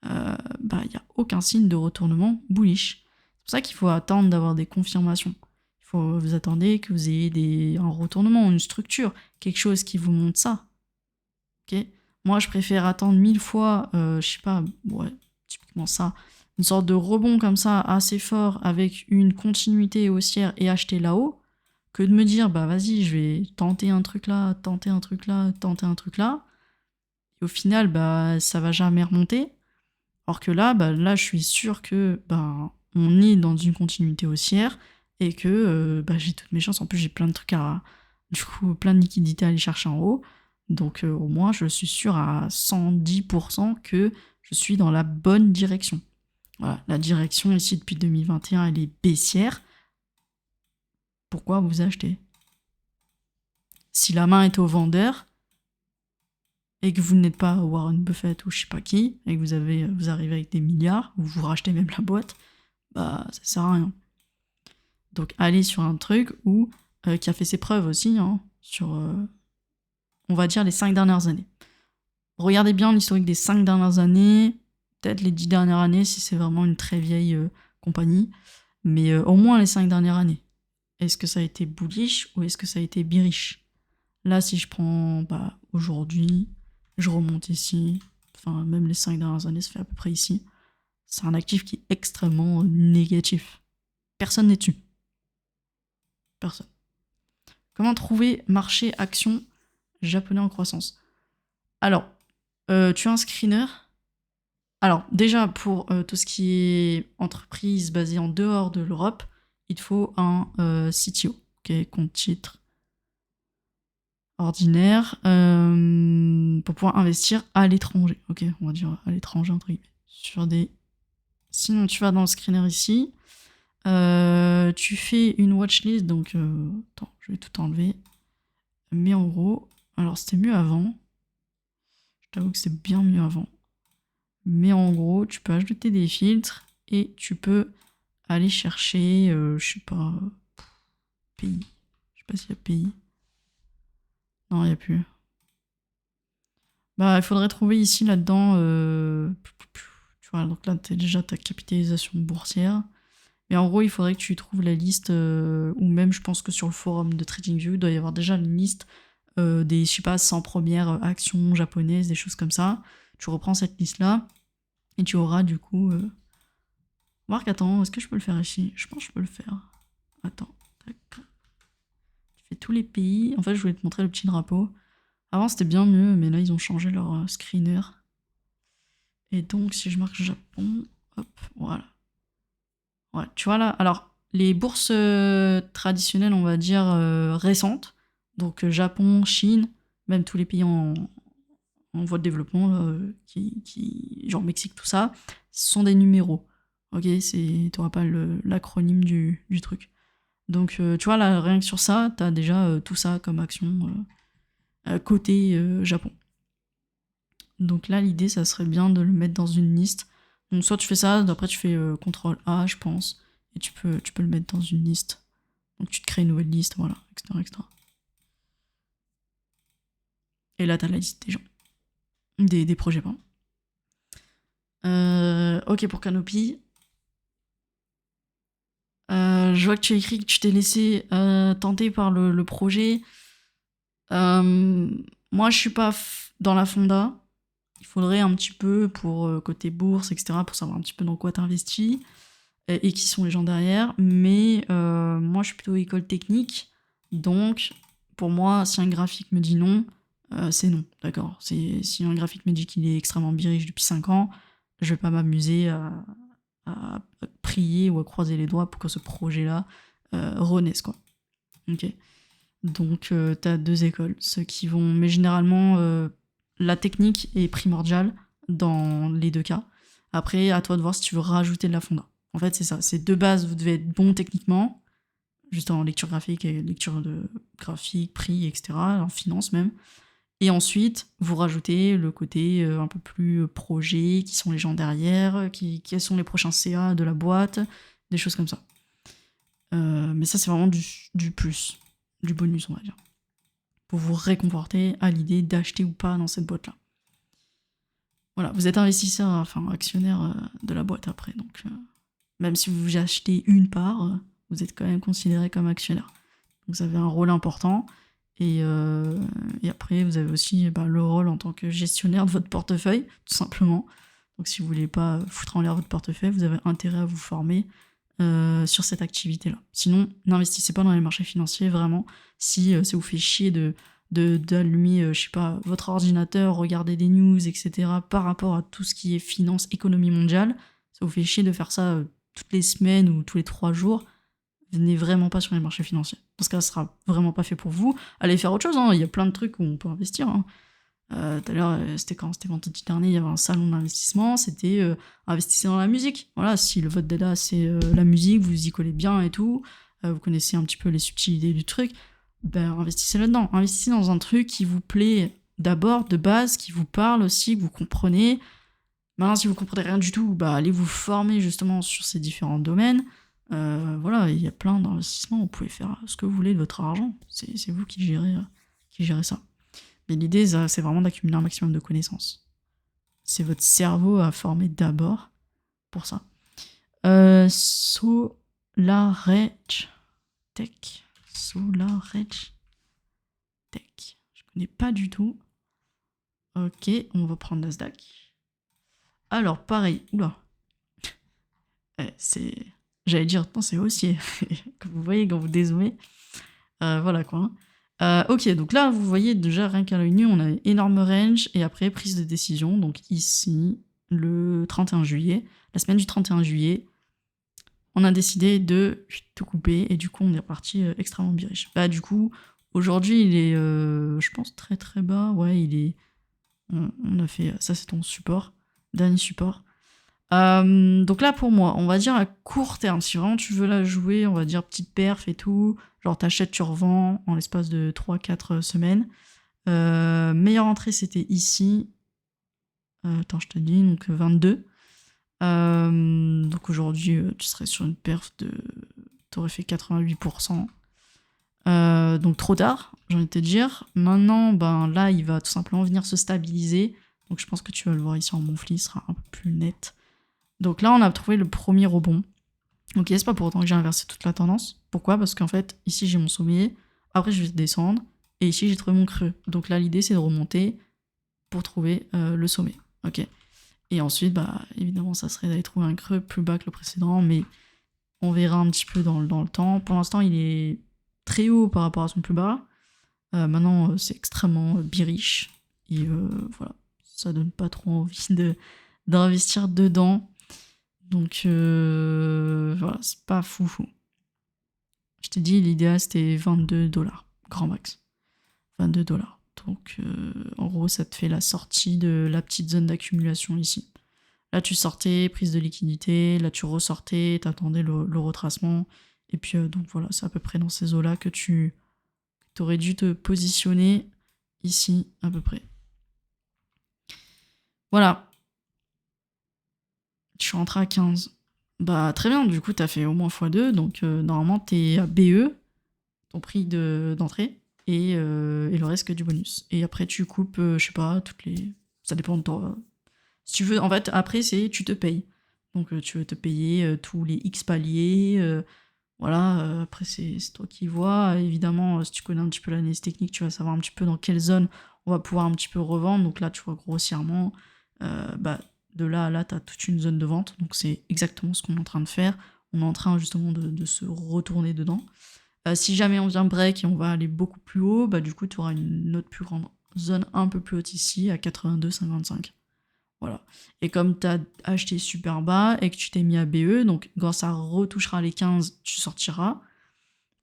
bah, il n'y a aucun signe de retournement bullish. C'est pour ça qu'il faut attendre d'avoir des confirmations. Il faut vous attendez que vous ayez un retournement, une structure, quelque chose qui vous montre ça. Ok? Moi, je préfère attendre 1000 fois, je sais pas, ouais, typiquement ça, une sorte de rebond comme ça assez fort avec une continuité haussière et acheter là-haut, que de me dire bah vas-y, je vais tenter un truc là, tenter un truc là, tenter un truc là. Et au final, bah, ça va jamais remonter. Alors que là, bah, là, je suis sûre que bah, on est dans une continuité haussière et que bah, j'ai toutes mes chances. En plus, j'ai plein de trucs du coup, plein de liquidités à aller chercher en haut. Donc, au moins, je suis sûre à 110% que je suis dans la bonne direction. Voilà, la direction ici depuis 2021, elle est baissière. Pourquoi vous achetez? Si la main est au vendeur et que vous n'êtes pas Warren Buffett ou je sais pas qui, et que vous arrivez avec des milliards, ou vous rachetez même la boîte, bah ça sert à rien. Donc allez sur un truc qui a fait ses preuves aussi, hein, sur, on va dire, les 5 dernières années. Regardez bien l'historique des 5 dernières années, peut-être les 10 dernières années si c'est vraiment une très vieille compagnie, mais au moins les 5 dernières années. Est-ce que ça a été bullish ou est-ce que ça a été bearish? Là, si je prends bah, aujourd'hui, je remonte ici, enfin même les 5 dernières années, ça fait à peu près ici. C'est un actif qui est extrêmement négatif. Personne n'est dessus. Personne. Comment trouver marché action japonais en croissance? Alors, tu as un screener. Alors, déjà, pour tout ce qui est entreprise basée en dehors de l'Europe, il te faut un CTO, compte titre ordinaire, pour pouvoir investir à l'étranger. Ok, on va dire à l'étranger, entre guillemets. Sur des... Sinon, tu vas dans le screener ici. Tu fais une watchlist, donc... attends, je vais tout enlever. Mais en gros... Alors, c'était mieux avant. Je t'avoue que c'est bien mieux avant. Mais en gros, tu peux ajouter des filtres et tu peux aller chercher, je sais pas... pays. Je sais pas s'il y a pays. Non, il n'y a plus. Bah, il faudrait trouver ici, là-dedans... tu vois, donc là, t'as déjà ta capitalisation boursière. Mais en gros, il faudrait que tu trouves la liste, ou même, je pense que sur le forum de TradingView, il doit y avoir déjà une liste des, je sais pas, 100 premières actions japonaises, des choses comme ça. Tu reprends cette liste-là, et tu auras du coup... Marc, attends, est-ce que je peux le faire ici? Je pense que je peux le faire. Attends, tac. Tu fais tous les pays. En fait, je voulais te montrer le petit drapeau. Avant, c'était bien mieux, mais là, ils ont changé leur screener. Et donc, si je marque Japon, hop, voilà. Ouais, tu vois là, alors, les bourses traditionnelles, on va dire, récentes, donc Japon, Chine, même tous les pays en voie de développement, là, genre Mexique, tout ça, ce sont des numéros. Ok, t'auras pas l'acronyme du truc. Donc, tu vois, là, rien que sur ça, t'as déjà tout ça comme action côté Japon. Donc là, l'idée, ça serait bien de le mettre dans une liste. Donc soit tu fais ça, après tu fais CTRL-A, je pense, et tu peux le mettre dans une liste. Donc tu te crées une nouvelle liste, voilà, etc. etc. Et là, t'as la liste des gens. Des projets, pardon. Ok, pour Canopy. Je vois que tu as écrit que tu t'es laissé tenter par le projet. Moi, je suis pas dans la fonda. Il faudrait un petit peu pour côté bourse, etc., pour savoir un petit peu dans quoi t'investis et qui sont les gens derrière. Mais moi, je suis plutôt école technique. Donc, pour moi, si un graphique me dit non, c'est non, d'accord. Si un graphique me dit qu'il est extrêmement birige depuis 5 ans, je vais pas m'amuser à prier ou à croiser les doigts pour que ce projet-là renaisse, quoi. Ok. Donc, t'as deux écoles. Ceux qui vont... Mais généralement, la technique est primordiale dans les deux cas. Après, à toi de voir si tu veux rajouter de la fonda. En fait, c'est ça. C'est de base, vous devez être bon techniquement, juste en lecture graphique et lecture de graphique, prix, etc., en finance même. Et ensuite, vous rajoutez le côté un peu plus projet, qui sont les gens derrière, quels sont les prochains CA de la boîte, des choses comme ça. Mais ça, c'est vraiment du plus, du bonus, on va dire, pour vous réconforter à l'idée d'acheter ou pas dans cette boîte-là. Voilà, vous êtes investisseur, enfin actionnaire de la boîte après, donc même si vous achetez une part, vous êtes quand même considéré comme actionnaire. Donc vous avez un rôle important. Et après, vous avez aussi le rôle en tant que gestionnaire de votre portefeuille, tout simplement. Donc si vous voulez pas foutre en l'air votre portefeuille, vous avez intérêt à vous former sur cette activité-là. Sinon, n'investissez pas dans les marchés financiers, vraiment, si ça vous fait chier d'allumer, je sais pas, votre ordinateur, regarder des news, etc., par rapport à tout ce qui est finance, économie mondiale, ça vous fait chier de faire ça toutes les semaines ou tous les 3 jours, venez vraiment pas sur les marchés financiers. Parce que ça sera vraiment pas fait pour vous. Allez faire autre chose, hein. Il y a plein de trucs où on peut investir. Hein. Tout à l'heure, c'était quand c'était vendredi dernier, il y avait un salon d'investissement, c'était investissez dans la musique. Voilà, si votre dada c'est la musique, vous y collez bien et tout, vous connaissez un petit peu les subtilités du truc, ben investissez là-dedans. Investissez dans un truc qui vous plaît d'abord, de base, qui vous parle aussi, que vous comprenez. Maintenant, si vous comprenez rien du tout, bah allez vous former justement sur ces différents domaines. Voilà, il y a plein d'investissements, vous pouvez faire ce que vous voulez de votre argent. C'est vous qui gérez ça. Mais l'idée, c'est vraiment d'accumuler un maximum de connaissances. C'est votre cerveau à former d'abord pour ça. SolarEdge Tech. SolarEdge Tech. Je connais pas du tout. Ok, on va prendre Nasdaq. Alors, pareil. Oula. J'allais dire, non, c'est haussier. Comme vous voyez quand vous dézoomez. Voilà quoi. Ok, donc là, vous voyez déjà, rien qu'à l'œil nu, on a énorme range, et après, prise de décision. Donc ici, le 31 juillet, la semaine du 31 juillet, on a décidé de tout couper, et du coup, on est reparti extrêmement bearish. Bah du coup, aujourd'hui, il est, je pense, très très bas. Ouais, il est... On a fait... Ça, c'est ton support. Dernier support. Donc là, pour moi, on va dire à court terme, si vraiment tu veux la jouer, on va dire petite perf et tout, genre t'achètes, tu revends en l'espace de 3-4 semaines. Meilleure entrée, c'était ici. Attends, je te dis, donc 22. Donc aujourd'hui, tu serais sur une perf de... T'aurais fait 88%. Donc trop tard, j'ai envie de te dire. Maintenant, ben là, il va tout simplement venir se stabiliser. Donc je pense que tu vas le voir ici en monthly, il sera un peu plus net. Donc là, on a trouvé le premier rebond. Ok, c'est pas pour autant que j'ai inversé toute la tendance. Pourquoi ? Parce qu'en fait, ici, j'ai mon sommet. Après, je vais descendre. Et ici, j'ai trouvé mon creux. Donc là, l'idée, c'est de remonter pour trouver le sommet. Ok. Et ensuite, bah, évidemment, ça serait d'aller trouver un creux plus bas que le précédent. Mais on verra un petit peu dans le temps. Pour l'instant, il est très haut par rapport à son plus bas. Maintenant, c'est extrêmement bearish. Et voilà, ça donne pas trop envie d'investir dedans. Donc voilà, c'est pas fou. Je t'ai dit, l'idéal c'était $22, grand max. $22. Donc en gros, ça te fait la sortie de la petite zone d'accumulation ici. Là, tu sortais, prise de liquidité, là, tu ressortais, t'attendais le retracement. Et puis donc voilà, c'est à peu près dans ces eaux-là que tu aurais dû te positionner ici, à peu près. Voilà. Je suis rentré à 15. Bah très bien, du coup t'as fait au moins x2, donc normalement t'es à BE, ton prix d'entrée, et le reste que du bonus. Et après tu coupes, je sais pas, toutes les... Ça dépend de toi. Si tu veux, en fait, après c'est tu te payes. Donc tu veux te payer tous les X paliers, voilà, après c'est toi qui vois. Évidemment, si tu connais un petit peu l'analyse technique, tu vas savoir un petit peu dans quelle zone on va pouvoir un petit peu revendre. Donc là, tu vois grossièrement, bah de là à là, tu as toute une zone de vente, donc c'est exactement ce qu'on est en train de faire. On est en train justement de se retourner dedans. Si jamais on vient break et on va aller beaucoup plus haut, bah du coup, tu auras une autre plus grande zone un peu plus haute ici, à 82,55. Voilà. Et comme tu as acheté super bas et que tu t'es mis à BE, donc quand ça retouchera les 15, tu sortiras.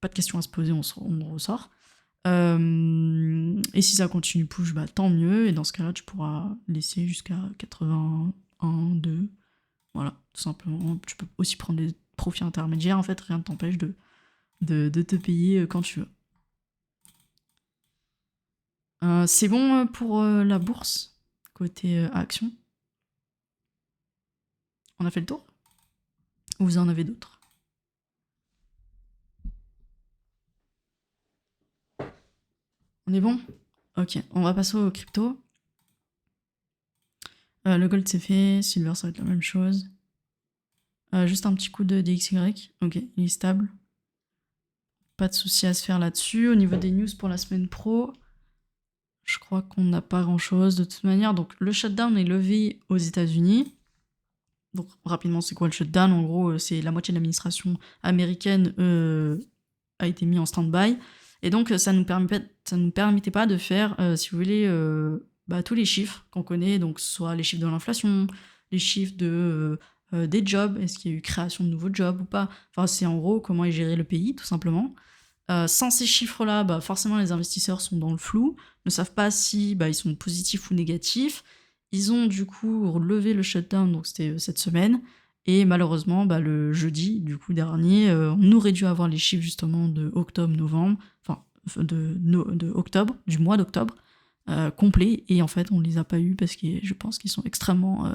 Pas de question à se poser, on ressort. Et si ça continue push, bah tant mieux. Et dans ce cas-là, tu pourras laisser jusqu'à 81, 2. Voilà, tout simplement. Tu peux aussi prendre des profits intermédiaires. En fait, rien ne t'empêche de te payer quand tu veux. C'est bon pour la bourse, côté action. On a fait le tour ? Ou vous en avez d'autres ? On est bon ? Ok, on va passer au crypto. Le gold c'est fait, silver ça va être la même chose. Juste un petit coup de DXY. Ok, il est stable. Pas de souci à se faire là-dessus. Au niveau des news pour la semaine pro, je crois qu'on n'a pas grand-chose de toute manière. Donc le shutdown est levé aux États-Unis. Donc rapidement, c'est quoi le shutdown ? En gros, c'est la moitié de l'administration américaine a été mise en stand-by. Et donc, ça nous permettait pas de faire, si vous voulez, tous les chiffres qu'on connaît, donc soit les chiffres de l'inflation, les chiffres des jobs, est-ce qu'il y a eu création de nouveaux jobs ou pas. Enfin, c'est en gros comment est géré le pays, tout simplement. Sans ces chiffres-là, forcément, les investisseurs sont dans le flou, ne savent pas si ils sont positifs ou négatifs. Ils ont du coup relevé le shutdown, donc c'était cette semaine, et malheureusement, le jeudi du coup dernier, on aurait dû avoir les chiffres justement de octobre-novembre, enfin de octobre, du mois d'octobre, complet, et en fait on les a pas eu parce que je pense qu'ils sont extrêmement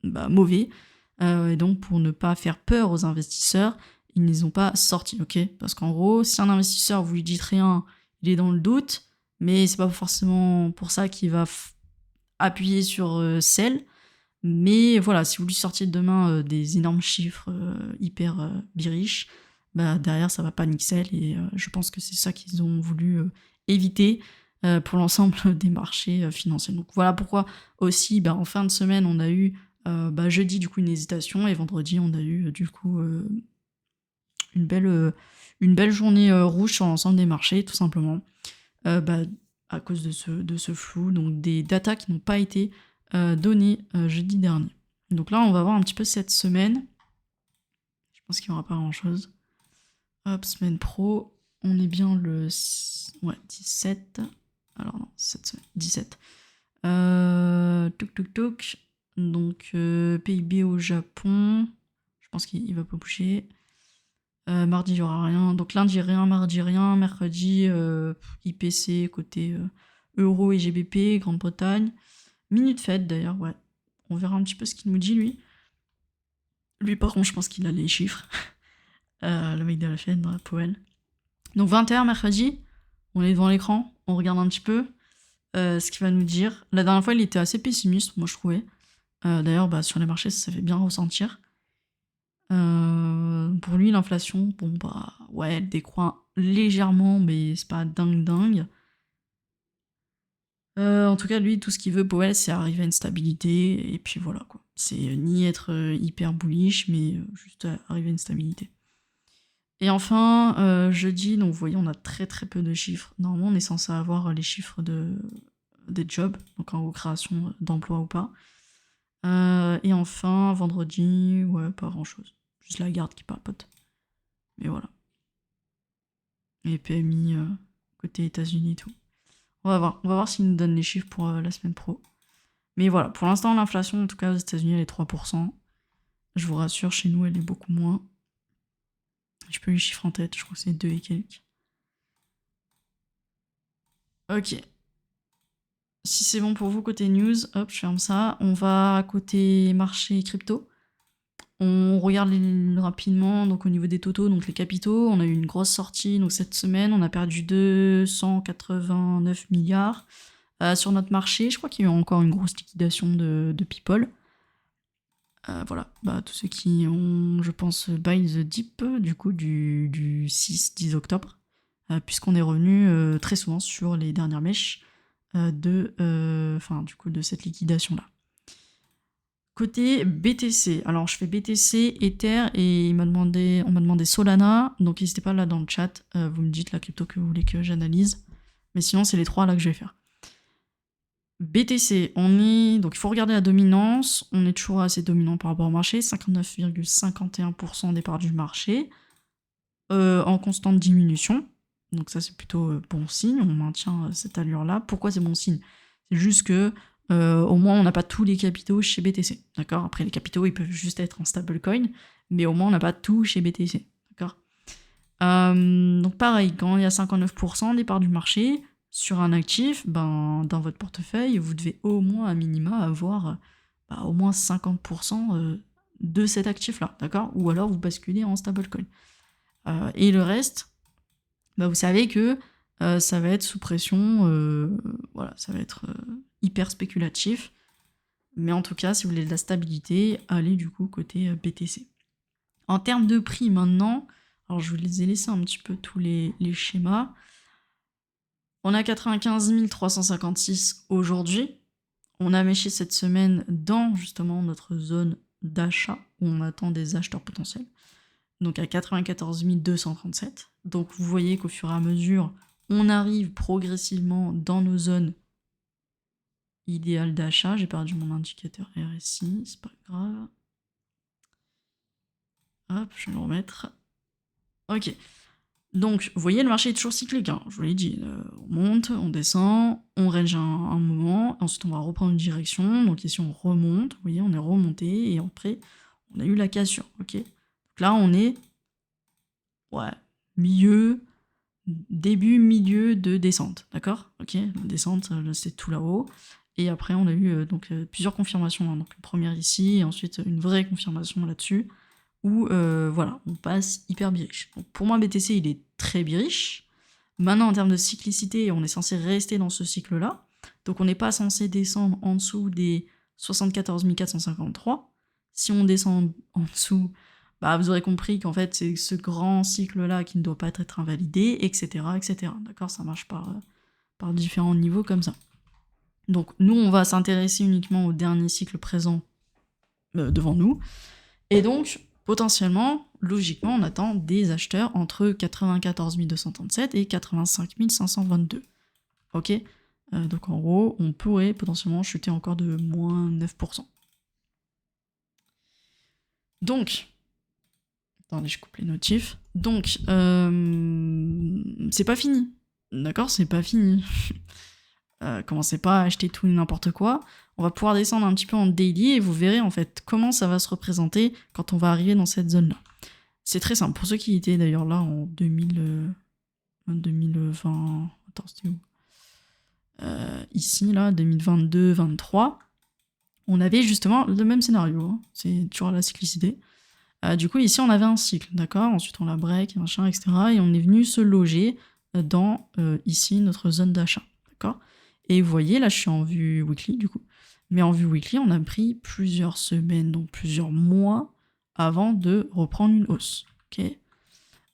mauvais, et donc pour ne pas faire peur aux investisseurs, ils ne les ont pas sortis, ok? Parce qu'en gros, si un investisseur vous lui dites rien, il est dans le doute, mais c'est pas forcément pour ça qu'il va appuyer sur sell. Mais voilà, si vous lui sortiez demain des énormes chiffres hyper biriches, derrière ça va pas nickel, et je pense que c'est ça qu'ils ont voulu éviter pour l'ensemble des marchés financiers. Donc voilà pourquoi aussi en fin de semaine on a eu jeudi du coup une hésitation, et vendredi on a eu du coup une belle journée rouge sur l'ensemble des marchés, tout simplement, à cause de ce flou, donc des datas qui n'ont pas été données jeudi dernier. Donc là, on va voir un petit peu cette semaine. Je pense qu'il n'y aura pas grand-chose. Hop, semaine pro, on est bien le 17. Alors non, cette semaine, 17. Touk. Donc PIB au Japon, je pense qu'il va pas bouger. Mardi, il n'y aura rien. Donc lundi, rien. Mardi, rien. Mercredi, IPC côté euro et GBP, Grande-Bretagne. Minute Fed d'ailleurs, ouais. On verra un petit peu ce qu'il nous dit, lui. Lui, par contre, je pense qu'il a les chiffres. Le mec de la Fed, dans la Powell. Donc 21 mercredi, on est devant l'écran, on regarde un petit peu ce qu'il va nous dire. La dernière fois, il était assez pessimiste, moi, je trouvais. D'ailleurs, sur les marchés, ça fait bien ressentir. Pour lui, l'inflation, elle décroît légèrement, mais c'est pas dingue. En tout cas, lui, tout ce qu'il veut, Powell, c'est arriver à une stabilité, et puis voilà, quoi. C'est ni être hyper bullish, mais juste arriver à une stabilité. Et enfin, jeudi, donc vous voyez, on a très très peu de chiffres. Normalement, on est censé avoir les chiffres des jobs, donc en gros, création d'emplois ou pas. Et enfin, vendredi, ouais, pas grand-chose. Juste la garde qui papote. Mais voilà. Et PMI côté États-Unis et tout. On va voir s'ils nous donnent les chiffres pour la semaine pro. Mais voilà, pour l'instant, l'inflation, en tout cas aux États-Unis, elle est 3%. Je vous rassure, chez nous, elle est beaucoup moins. J'ai pas eu les chiffres en tête, je crois que c'est 2 et quelques. Ok. Si c'est bon pour vous côté news, hop, je ferme ça. On va côté marché crypto. On regarde rapidement, donc au niveau des totaux, donc les capitaux, on a eu une grosse sortie, donc cette semaine, on a perdu 289 milliards. Sur notre marché, je crois qu'il y a eu encore une grosse liquidation de people. Voilà, tous ceux qui ont, je pense, buy the dip, du coup, du 6-10 octobre, puisqu'on est revenu très souvent sur les dernières mèches de cette liquidation-là. Côté BTC, alors je fais BTC, Ether, et on m'a demandé Solana, donc n'hésitez pas là dans le chat, vous me dites la crypto que vous voulez que j'analyse, mais sinon c'est les trois là que je vais faire. BTC, donc il faut regarder la dominance, on est toujours assez dominant par rapport au marché, 59,51% des parts du marché, en constante diminution, donc ça c'est plutôt bon signe, on maintient cette allure-là. Pourquoi c'est bon signe? C'est juste que au moins on n'a pas tous les capitaux chez BTC, d'accord? Après les capitaux ils peuvent juste être en stablecoin, mais au moins on n'a pas tout chez BTC, d'accord? Donc pareil, quand il y a 59% des parts du marché sur un actif, dans votre portefeuille, vous devez au moins à minima avoir au moins 50% de cet actif-là, d'accord? Ou alors vous basculez en stablecoin. Et le reste, vous savez que ça va être sous pression, ça va être hyper spéculatif. Mais en tout cas, si vous voulez de la stabilité, allez du coup côté BTC. En termes de prix maintenant, alors je vous les ai laissés un petit peu tous les schémas. On a 95 356 aujourd'hui. On a méché cette semaine dans justement notre zone d'achat où on attend des acheteurs potentiels. donc à 94 237. Donc vous voyez qu'au fur et à mesure, on arrive progressivement dans nos zones idéales d'achat. J'ai perdu mon indicateur RSI, c'est pas grave. Hop, je vais le remettre. Ok. Donc, vous voyez, le marché est toujours cyclique, hein. Je vous l'ai dit. On monte, on descend, on range un moment, ensuite on va reprendre une direction. Donc ici, on remonte. Vous voyez, on est remonté et après, on a eu la cassure. Ok. Donc là, on est milieu, début, milieu de descente. D'accord. Ok. La descente, c'est tout là-haut. Et après, on a eu plusieurs confirmations. Hein. Donc, une première ici, et ensuite une vraie confirmation là-dessus. Où voilà, on passe hyper bearish. Donc pour moi, BTC, il est très bearish. Maintenant, en termes de cyclicité, on est censé rester dans ce cycle-là. Donc on n'est pas censé descendre en dessous des 74 453. Si on descend en dessous, bah, vous aurez compris qu'en fait, c'est ce grand cycle-là qui ne doit pas être invalidé, etc. etc. D'accord. Ça marche par différents niveaux comme ça. Donc nous, on va s'intéresser uniquement au dernier cycle présent devant nous. Et donc, potentiellement, logiquement, on attend des acheteurs entre 94 237 et 85 522. Ok. Donc en gros, on pourrait potentiellement chuter encore de moins 9%. Donc, attendez, je coupe les notifs. Donc, c'est pas fini. D'accord, c'est pas fini. Commencez pas à acheter tout et n'importe quoi. On va pouvoir descendre un petit peu en daily et vous verrez en fait comment ça va se représenter quand on va arriver dans cette zone-là. C'est très simple. Pour ceux qui étaient d'ailleurs là en 2020... Attends, c'était où ici, là, 2022-23, on avait justement le même scénario. Hein. C'est toujours la cyclicité. Du coup, ici, on avait un cycle, d'accord. Ensuite, on la break, machin, etc. Et on est venu se loger dans, ici, notre zone d'achat, d'accord. Et vous voyez, là, je suis en vue weekly, du coup. Mais en vue weekly, on a pris plusieurs semaines, donc plusieurs mois, avant de reprendre une hausse, ok.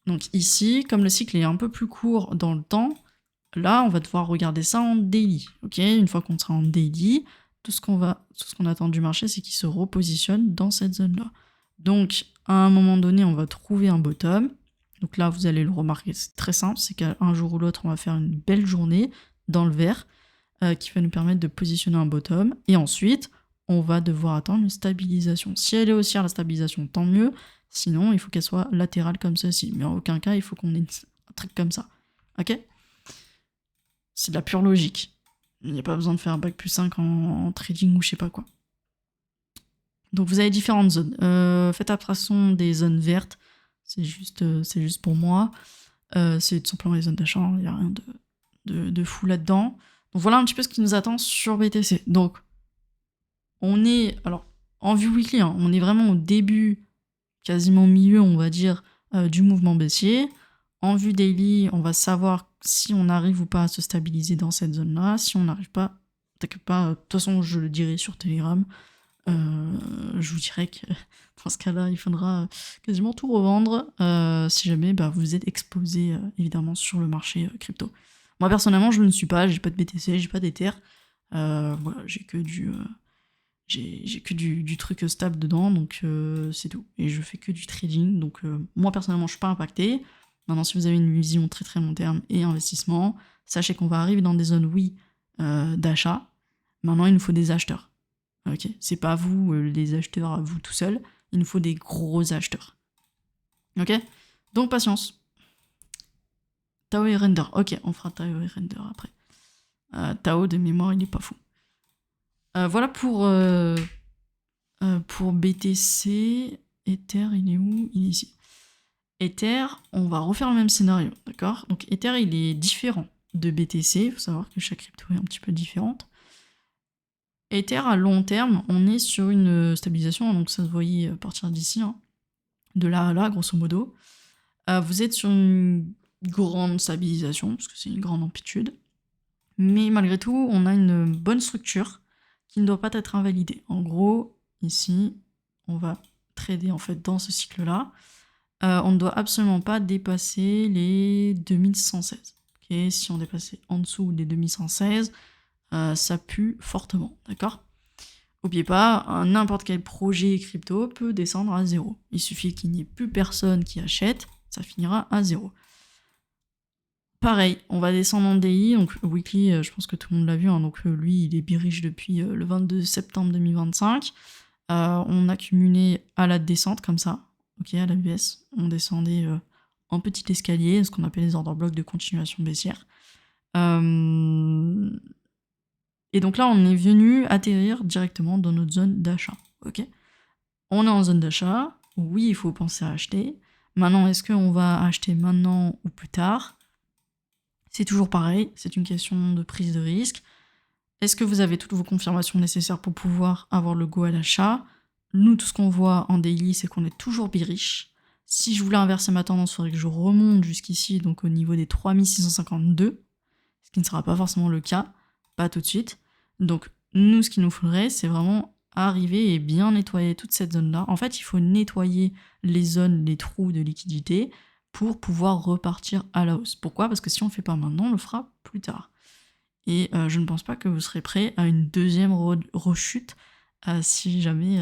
Donc ici, comme le cycle est un peu plus court dans le temps, là, on va devoir regarder ça en daily, ok. Une fois qu'on sera en daily, tout ce qu'on attend du marché, c'est qu'il se repositionne dans cette zone-là. Donc, à un moment donné, on va trouver un bottom. Donc là, vous allez le remarquer, c'est très simple, c'est qu'un jour ou l'autre, on va faire une belle journée dans le vert qui va nous permettre de positionner un bottom. Et ensuite, on va devoir attendre une stabilisation. Si elle est haussière, la stabilisation, tant mieux. Sinon, il faut qu'elle soit latérale comme ceci. Mais en aucun cas, il faut qu'on ait un truc comme ça. Ok ? C'est de la pure logique. Il n'y a pas besoin de faire un bac plus 5 en trading ou je sais pas quoi. Donc vous avez différentes zones. Faites abstraction des zones vertes. C'est juste pour moi. C'est tout simplement les zones d'achat. Il n'y a rien de fou là-dedans. Donc voilà un petit peu ce qui nous attend sur BTC. Donc on est, alors en vue weekly, hein, on est vraiment au début, quasiment au milieu, on va dire, du mouvement baissier. En vue daily, on va savoir si on arrive ou pas à se stabiliser dans cette zone-là. Si on n'arrive pas, t'inquiète pas, de toute façon je le dirai sur Telegram. Je vous dirais que dans ce cas-là, il faudra quasiment tout revendre si jamais vous êtes exposé évidemment sur le marché crypto. Moi personnellement, je ne suis pas, j'ai pas de BTC, j'ai pas d'Ether. Voilà, j'ai que du truc stable dedans, donc c'est tout. Et je fais que du trading, donc moi personnellement, je suis pas impacté. Maintenant, si vous avez une vision très très long terme et investissement, sachez qu'on va arriver dans des zones, oui, d'achat. Maintenant, il nous faut des acheteurs. Ok, c'est pas vous, les acheteurs, à vous tout seul. Il nous faut des gros acheteurs. Ok, donc patience. Tao et Render. Ok, on fera Tao et Render après. Tao, de mémoire, il est pas fou. Voilà pour BTC. Ether, il est où? Il est ici. Ether, on va refaire le même scénario, d'accord? Donc Ether, il est différent de BTC. Il faut savoir que chaque crypto est un petit peu différente. Ether, à long terme, on est sur une stabilisation, donc ça se voyait à partir d'ici, hein, de là à là, grosso modo. Vous êtes sur une grande stabilisation, parce que c'est une grande amplitude, mais malgré tout, on a une bonne structure qui ne doit pas être invalidée. En gros, ici, on va trader en fait dans ce cycle-là. On ne doit absolument pas dépasser les 2116. Okay, si on dépassait en dessous des 2116, ça pue fortement, d'accord? N'oubliez pas, n'importe quel projet crypto peut descendre à 0. Il suffit qu'il n'y ait plus personne qui achète, ça finira à 0. Pareil, on va descendre en DI, donc weekly, je pense que tout le monde l'a vu, hein, donc lui il est bearish depuis le 22 septembre 2025. On a cumulé à la descente comme ça, ok, à la US, on descendait en petit escalier, ce qu'on appelle les order blocks de continuation baissière. Et donc là, on est venu atterrir directement dans notre zone d'achat, ok. On est en zone d'achat, oui, il faut penser à acheter. Maintenant, est-ce qu'on va acheter maintenant ou plus tard ? C'est toujours pareil, c'est une question de prise de risque. Est-ce que vous avez toutes vos confirmations nécessaires pour pouvoir avoir le go à l'achat ? Nous, tout ce qu'on voit en daily, c'est qu'on est toujours bearish. Si je voulais inverser ma tendance, il faudrait que je remonte jusqu'ici, donc au niveau des 3652, ce qui ne sera pas forcément le cas, pas tout de suite. Donc nous, ce qu'il nous faudrait, c'est vraiment arriver et bien nettoyer toute cette zone-là. En fait, il faut nettoyer les zones, les trous de liquidité pour pouvoir repartir à la hausse. Pourquoi ? Parce que si on ne le fait pas maintenant, on le fera plus tard. Et je ne pense pas que vous serez prêt à une deuxième rechute si jamais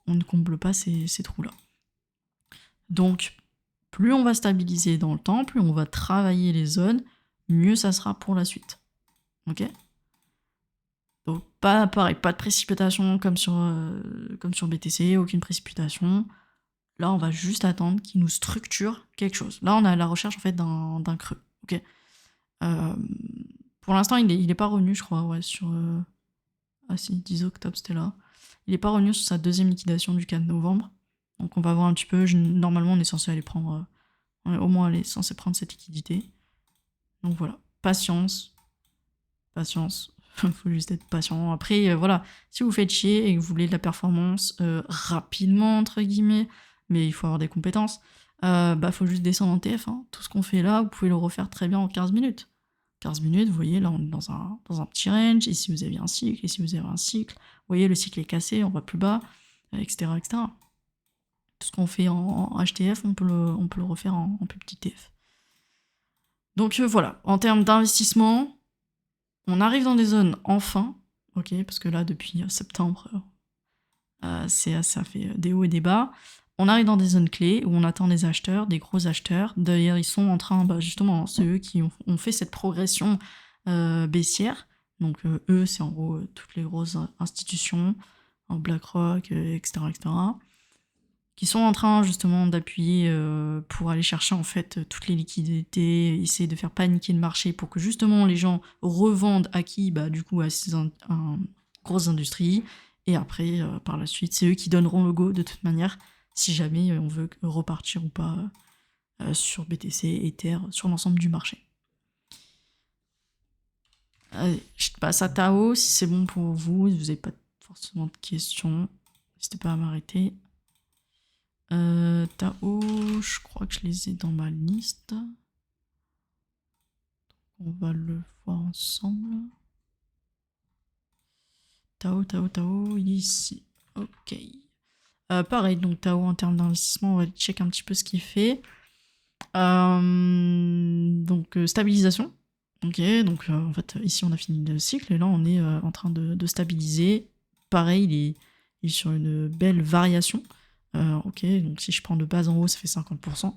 on ne comble pas ces trous-là. Donc, plus on va stabiliser dans le temps, plus on va travailler les zones, mieux ça sera pour la suite. Ok ? Donc, pas de précipitation comme sur BTC, aucune précipitation. Là, on va juste attendre qu'il nous structure quelque chose. Là, on est à la recherche en fait d'un creux. Ok. Pour l'instant, il est pas revenu, je crois, ouais, sur... Ah si, 10 octobre, c'était là. Il est pas revenu sur sa deuxième liquidation du 4 novembre. Donc on va voir un petit peu. Normalement, on est censé aller prendre... au moins, on est censé prendre cette liquidité. Donc voilà. Patience. Patience. Faut juste être patient. Après, voilà. Si vous faites chier et que vous voulez de la performance rapidement, entre guillemets, mais il faut avoir des compétences, faut juste descendre en TF. Hein. Tout ce qu'on fait là, vous pouvez le refaire très bien en 15 minutes. 15 minutes, vous voyez, là on est dans un petit range, ici vous avez un cycle, ici vous avez un cycle, vous voyez le cycle est cassé, on va plus bas, etc. etc. Tout ce qu'on fait en HTF, on peut le refaire en plus petit TF. Donc voilà, en termes d'investissement, on arrive dans des zones enfin, ok, parce que là depuis septembre, ça fait des hauts et des bas. On arrive dans des zones clés où on attend des acheteurs, des gros acheteurs. D'ailleurs, ils sont en train, justement, c'est eux qui ont fait cette progression baissière. Donc eux, c'est en gros toutes les grosses institutions, BlackRock, etc., etc., qui sont en train justement d'appuyer pour aller chercher en fait toutes les liquidités, essayer de faire paniquer le marché pour que justement les gens revendent à qui ? Du coup à ces grosses industries. Et après, par la suite, c'est eux qui donneront le go de toute manière, si jamais on veut repartir ou pas sur BTC, Ether, sur l'ensemble du marché. Allez, je passe à Tao, si c'est bon pour vous, vous n'avez pas forcément de questions, n'hésitez pas à m'arrêter. Tao, je crois que je les ai dans ma liste. On va le voir ensemble. Tao, il est ici. Ok. Pareil, donc Tao en termes d'investissement, on va check un petit peu ce qu'il fait. Donc stabilisation. Ok, donc en fait ici on a fini le cycle et là on est en train de stabiliser. Pareil, il est sur une belle variation. Ok, donc si je prends de base en haut, ça fait 50%.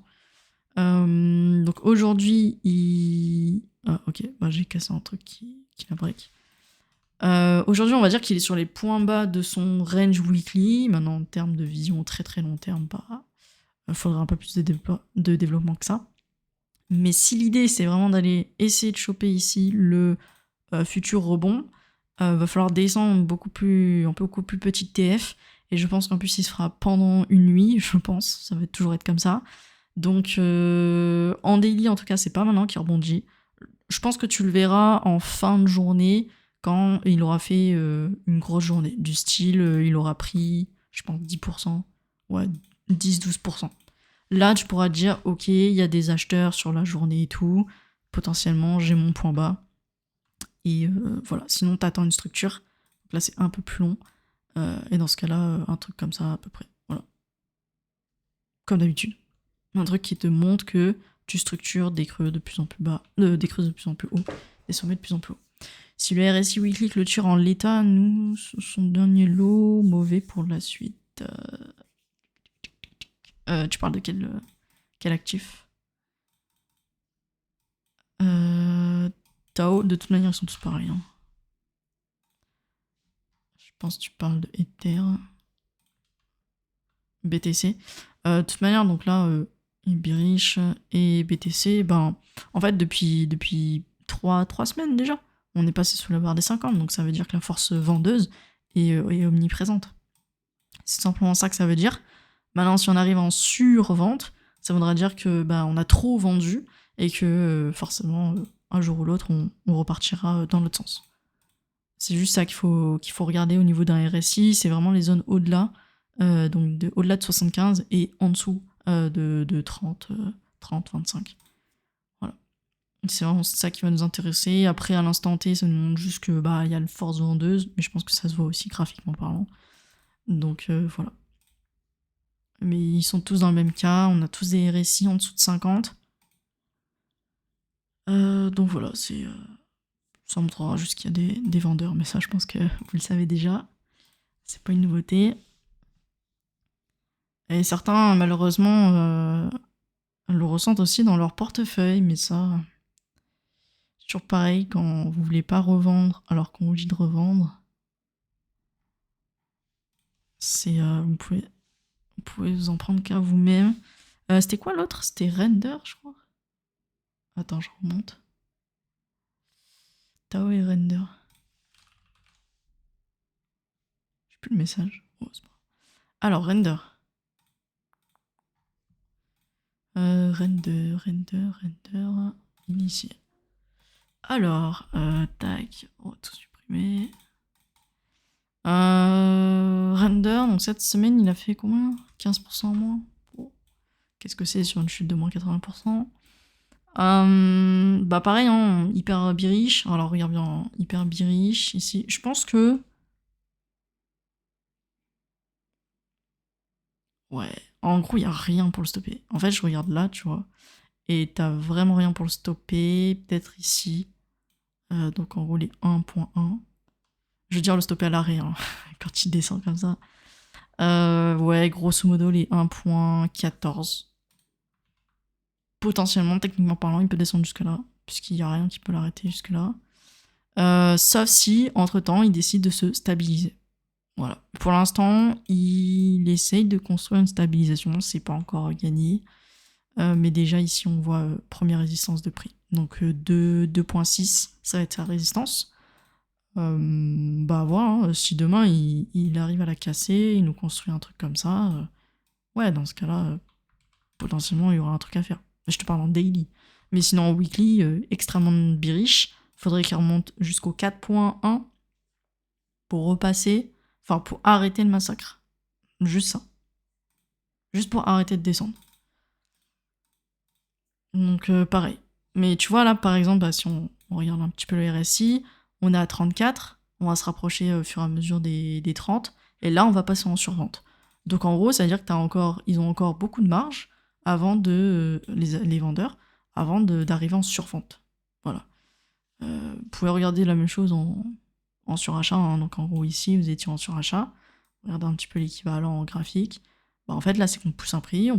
Donc aujourd'hui, ok, j'ai cassé un truc qui la break. Aujourd'hui, on va dire qu'il est sur les points bas de son range weekly. Maintenant, en termes de vision très très long terme, il faudrait un peu plus de développement que ça. Mais si l'idée, c'est vraiment d'aller essayer de choper ici le futur rebond, va falloir descendre beaucoup plus petite TF. Et je pense qu'en plus, il se fera pendant une nuit, je pense. Ça va toujours être comme ça. Donc, en daily, en tout cas, c'est pas maintenant qu'il rebondit. Je pense que tu le verras en fin de journée, quand il aura fait une grosse journée. Du style, il aura pris, je pense, 10%. Ouais, 10-12%. Là, tu pourras te dire, ok, il y a des acheteurs sur la journée et tout. Potentiellement, j'ai mon point bas. Et voilà, sinon, t'attends une structure. Donc là, c'est un peu plus long. Et dans ce cas-là, un truc comme ça, à peu près. Voilà. Comme d'habitude. Un truc qui te montre que tu structures des creux de plus en plus bas, des creux de plus en plus haut, des sommets de plus en plus haut. Si le RSI Weekly clôture en l'état, nous, son dernier lot, mauvais pour la suite. Tu parles de quel actif? Tao, de toute manière, ils sont tous pareils. Hein. Je pense que tu parles de Ether. BTC. De toute manière, donc là, Iberish et BTC, ben, en fait, depuis 3 semaines déjà, on est passé sous la barre des 50, donc ça veut dire que la force vendeuse est omniprésente. C'est simplement ça que ça veut dire. Maintenant, si on arrive en survente, ça voudrait dire que bah, on a trop vendu et que forcément, un jour ou l'autre, on repartira dans l'autre sens. C'est juste ça qu'il faut regarder au niveau d'un RSI, c'est vraiment les zones au-delà, donc au-delà de 75 et en dessous de 30, 25. Voilà. C'est vraiment ça qui va nous intéresser. Après, à l'instant T, ça nous montre juste que bah y a le force vendeuse, mais je pense que ça se voit aussi graphiquement parlant. Donc voilà. Mais ils sont tous dans le même cas, on a tous des RSI en dessous de 50. Donc voilà, ça montrera juste qu'il y a des vendeurs, mais ça je pense que vous le savez déjà. C'est pas une nouveauté. Et certains, malheureusement, le ressentent aussi dans leur portefeuille, mais ça, c'est toujours pareil quand vous voulez pas revendre alors qu'on vous dit de revendre. C'est, vous pouvez vous en prendre qu'à vous-même. C'était quoi l'autre? C'était Render, je crois. Attends, je remonte. Tao et Render. J'ai plus le message. Oh, c'est pas grave. Alors, Render. Render. Initier. Alors, tac. On va tout supprimer. Render, donc cette semaine, il a fait combien? 15% en moins. Oh. Qu'est-ce que c'est sur une chute de moins 80%? Bah pareil, hein, hyper bearish. Alors regarde bien, hyper bearish ici. Je pense que... Ouais, en gros, il n'y a rien pour le stopper. En fait, je regarde là, tu vois, et t'as vraiment rien pour le stopper. Peut-être ici. Donc en gros, les 1.1. Je veux dire le stopper à l'arrêt, hein, quand il descend comme ça. Ouais, grosso modo, les 1.14. Potentiellement, techniquement parlant, il peut descendre jusque-là, puisqu'il n'y a rien qui peut l'arrêter jusque-là. Sauf si, entre-temps, il décide de se stabiliser. Voilà. Pour l'instant, il essaye de construire une stabilisation, c'est pas encore gagné. Mais déjà, ici, on voit première résistance de prix. Donc 2.6, ça va être sa résistance. Bah voilà, hein, si demain, il arrive à la casser, il nous construit un truc comme ça, ouais, dans ce cas-là, potentiellement, il y aura un truc à faire. Je te parle en daily. Mais sinon, en weekly, extrêmement bearish. Faudrait qu'il remonte jusqu'au 4.1 pour repasser, enfin pour arrêter le massacre. Juste ça. Juste pour arrêter de descendre. Donc pareil. Mais tu vois là, par exemple, bah, si on regarde un petit peu le RSI, on est à 34, on va se rapprocher au fur et à mesure des 30, et là on va passer en survente. Donc en gros, ça veut dire que ils ont encore beaucoup de marge avant de les vendeurs, avant d'arriver en survente. Voilà. Vous pouvez regarder la même chose en surachat. Hein. Donc en gros ici, vous étiez en surachat. Regardez un petit peu l'équivalent en graphique. Bah, en fait là, c'est qu'on pousse un prix,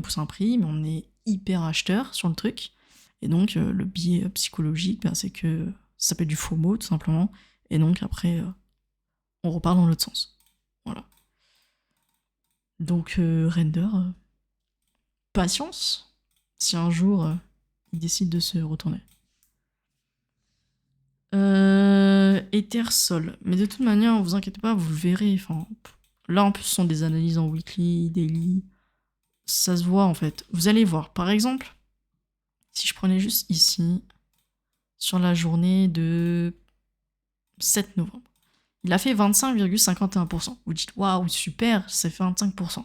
mais on est hyper acheteur sur le truc. Et donc le biais psychologique, bah, c'est que ça s'appelle du FOMO tout simplement. Et donc après, on repart dans l'autre sens. Voilà. Donc Render, patience, si un jour il décide de se retourner. Ether Sol. Mais de toute manière, vous inquiétez pas, vous le verrez. Enfin, là, en plus, ce sont des analyses en weekly, daily. Ça se voit, en fait. Vous allez voir. Par exemple, si je prenais juste ici, sur la journée de 7 novembre, il a fait 25,51%. Vous dites, waouh, super, c'est fait 25%.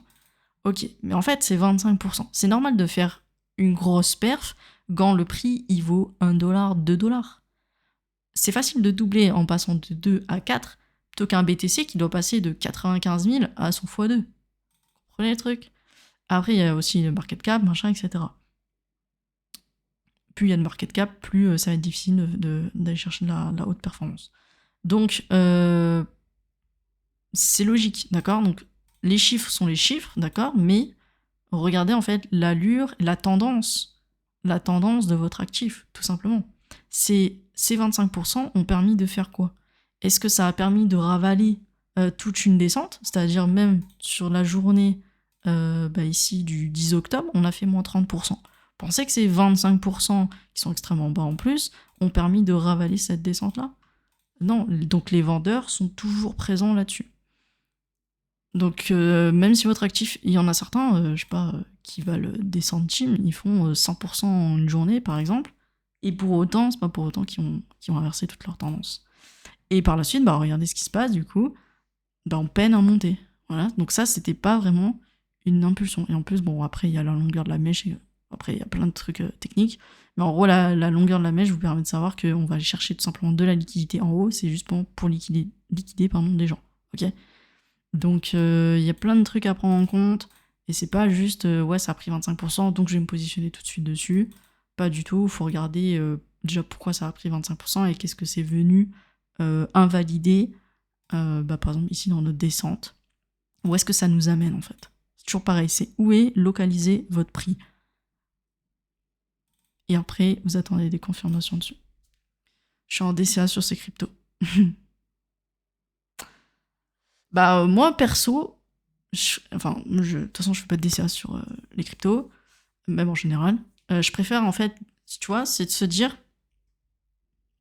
Ok, mais en fait, c'est 25%. C'est normal de faire une grosse perf quand le prix, il vaut 1 $, 2 $. C'est facile de doubler en passant de 2 à 4, plutôt qu'un BTC qui doit passer de 95 000 à son x2. Vous comprenez le truc? Après, il y a aussi le market cap, machin, etc. Plus il y a de market cap, plus ça va être difficile d'aller chercher de la haute performance. Donc, c'est logique, d'accord? Donc, les chiffres sont les chiffres, d'accord? Mais regardez en fait l'allure, la tendance de votre actif, tout simplement. Ces 25% ont permis de faire quoi? Est-ce que ça a permis de ravaler toute une descente? C'est-à-dire même sur la journée ici du 10 octobre, on a fait moins 30%. Pensez que ces 25% qui sont extrêmement bas en plus ont permis de ravaler cette descente-là? Non, donc les vendeurs sont toujours présents là-dessus. Donc même si votre actif, il y en a certains, je sais pas, qui valent des centimes, ils font 100% en une journée par exemple, et pour autant, c'est pas pour autant qu'ils ont inversé toute leur tendance. Et par la suite, bah regardez ce qui se passe du coup, bah on peine à monter. Voilà, donc ça c'était pas vraiment une impulsion. Et en plus, bon après il y a la longueur de la mèche, et après il y a plein de trucs techniques, mais en gros la longueur de la mèche vous permet de savoir qu'on va aller chercher tout simplement de la liquidité en haut, c'est juste pour liquider des gens, ok? Donc il y a plein de trucs à prendre en compte, et c'est pas juste ouais ça a pris 25%, donc je vais me positionner tout de suite dessus. Pas du tout, il faut regarder déjà pourquoi ça a pris 25% et qu'est-ce que c'est venu invalider, par exemple ici dans notre descente. Où est-ce que ça nous amène en fait? C'est toujours pareil, c'est où est localisé votre prix. Et après, vous attendez des confirmations dessus. Je suis en DCA sur ces cryptos. Moi perso, de toute façon je fais pas de DCA sur les cryptos, même en général. Je préfère en fait, tu vois, c'est de se dire,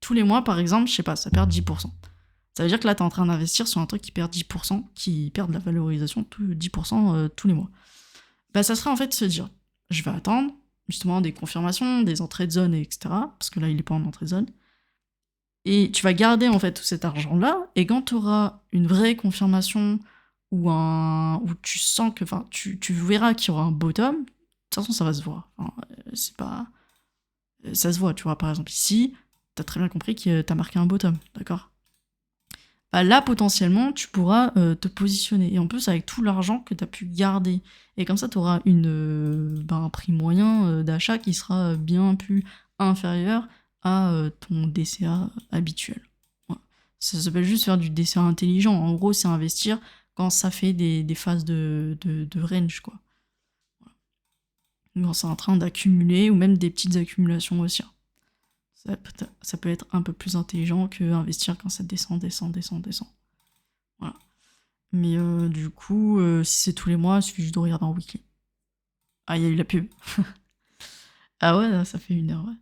tous les mois par exemple, je sais pas, ça perd 10%. Ça veut dire que là t'es en train d'investir sur un truc qui perd 10%, qui perd de la valorisation 10% tous les mois. Ça serait en fait de se dire, je vais attendre justement des confirmations, des entrées de zone, etc. Parce que là il est pas en entrée de zone. Et tu vas garder en fait tout cet argent-là, et quand tu auras une vraie confirmation ou tu sens que, tu verras qu'il y aura un bottom, de toute façon ça va se voir. C'est pas, ça se voit, tu vois. Par exemple ici, t'as très bien compris que t'as marqué un bottom, d'accord? Là potentiellement tu pourras te positionner, et en plus avec tout l'argent que t'as pu garder, et comme ça t'auras un prix moyen d'achat qui sera bien plus inférieur à ton DCA habituel. Voilà. Ça s'appelle juste faire du DCA intelligent. En gros, c'est investir quand ça fait des phases de range, quoi. Quand c'est en train d'accumuler, ou même des petites accumulations aussi. Ça peut être un peu plus intelligent que investir quand ça descend. Voilà. Mais du coup, si c'est tous les mois, il suffit juste de regarder en weekly. Ah, il y a eu la pub. Ah ouais, ça fait 1 heure, ouais.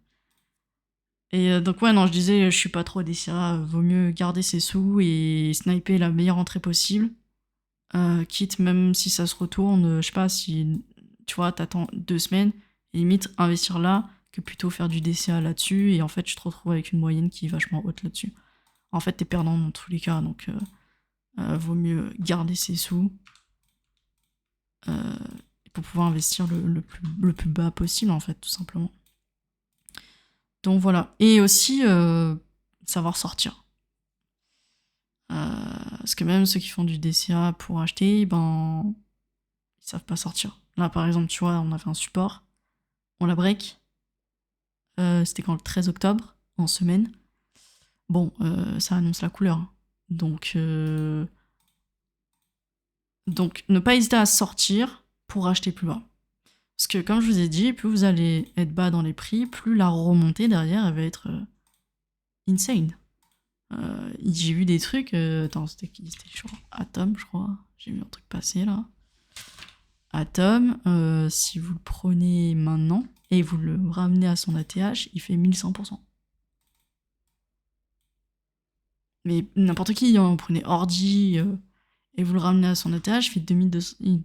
Et donc ouais, non, je disais, je suis pas trop DCA, vaut mieux garder ses sous et sniper la meilleure entrée possible, quitte même si ça se retourne, je sais pas, si, tu vois, t'attends 2 semaines, et limite investir là, que plutôt faire du DCA là-dessus, et en fait, tu te retrouves avec une moyenne qui est vachement haute là-dessus. En fait, t'es perdant dans tous les cas, donc vaut mieux garder ses sous pour pouvoir investir le plus bas possible, en fait, tout simplement. Donc voilà. Et aussi, savoir sortir. Parce que même ceux qui font du DCA pour acheter, ils savent pas sortir. Là, par exemple, tu vois, on a fait un support, on la break. C'était quand, le 13 octobre, en semaine. Bon, ça annonce la couleur. Donc, ne pas hésiter à sortir pour acheter plus bas. Parce que, comme je vous ai dit, plus vous allez être bas dans les prix, plus la remontée derrière, elle va être insane. J'ai vu des trucs. Attends, c'était qui? C'était sur Atom, je crois. J'ai vu un truc passer là. Atom, si vous le prenez maintenant et vous le ramenez à son ATH, il fait 1100%. Mais n'importe qui, vous prenez Ordi et vous le ramenez à son ATH, il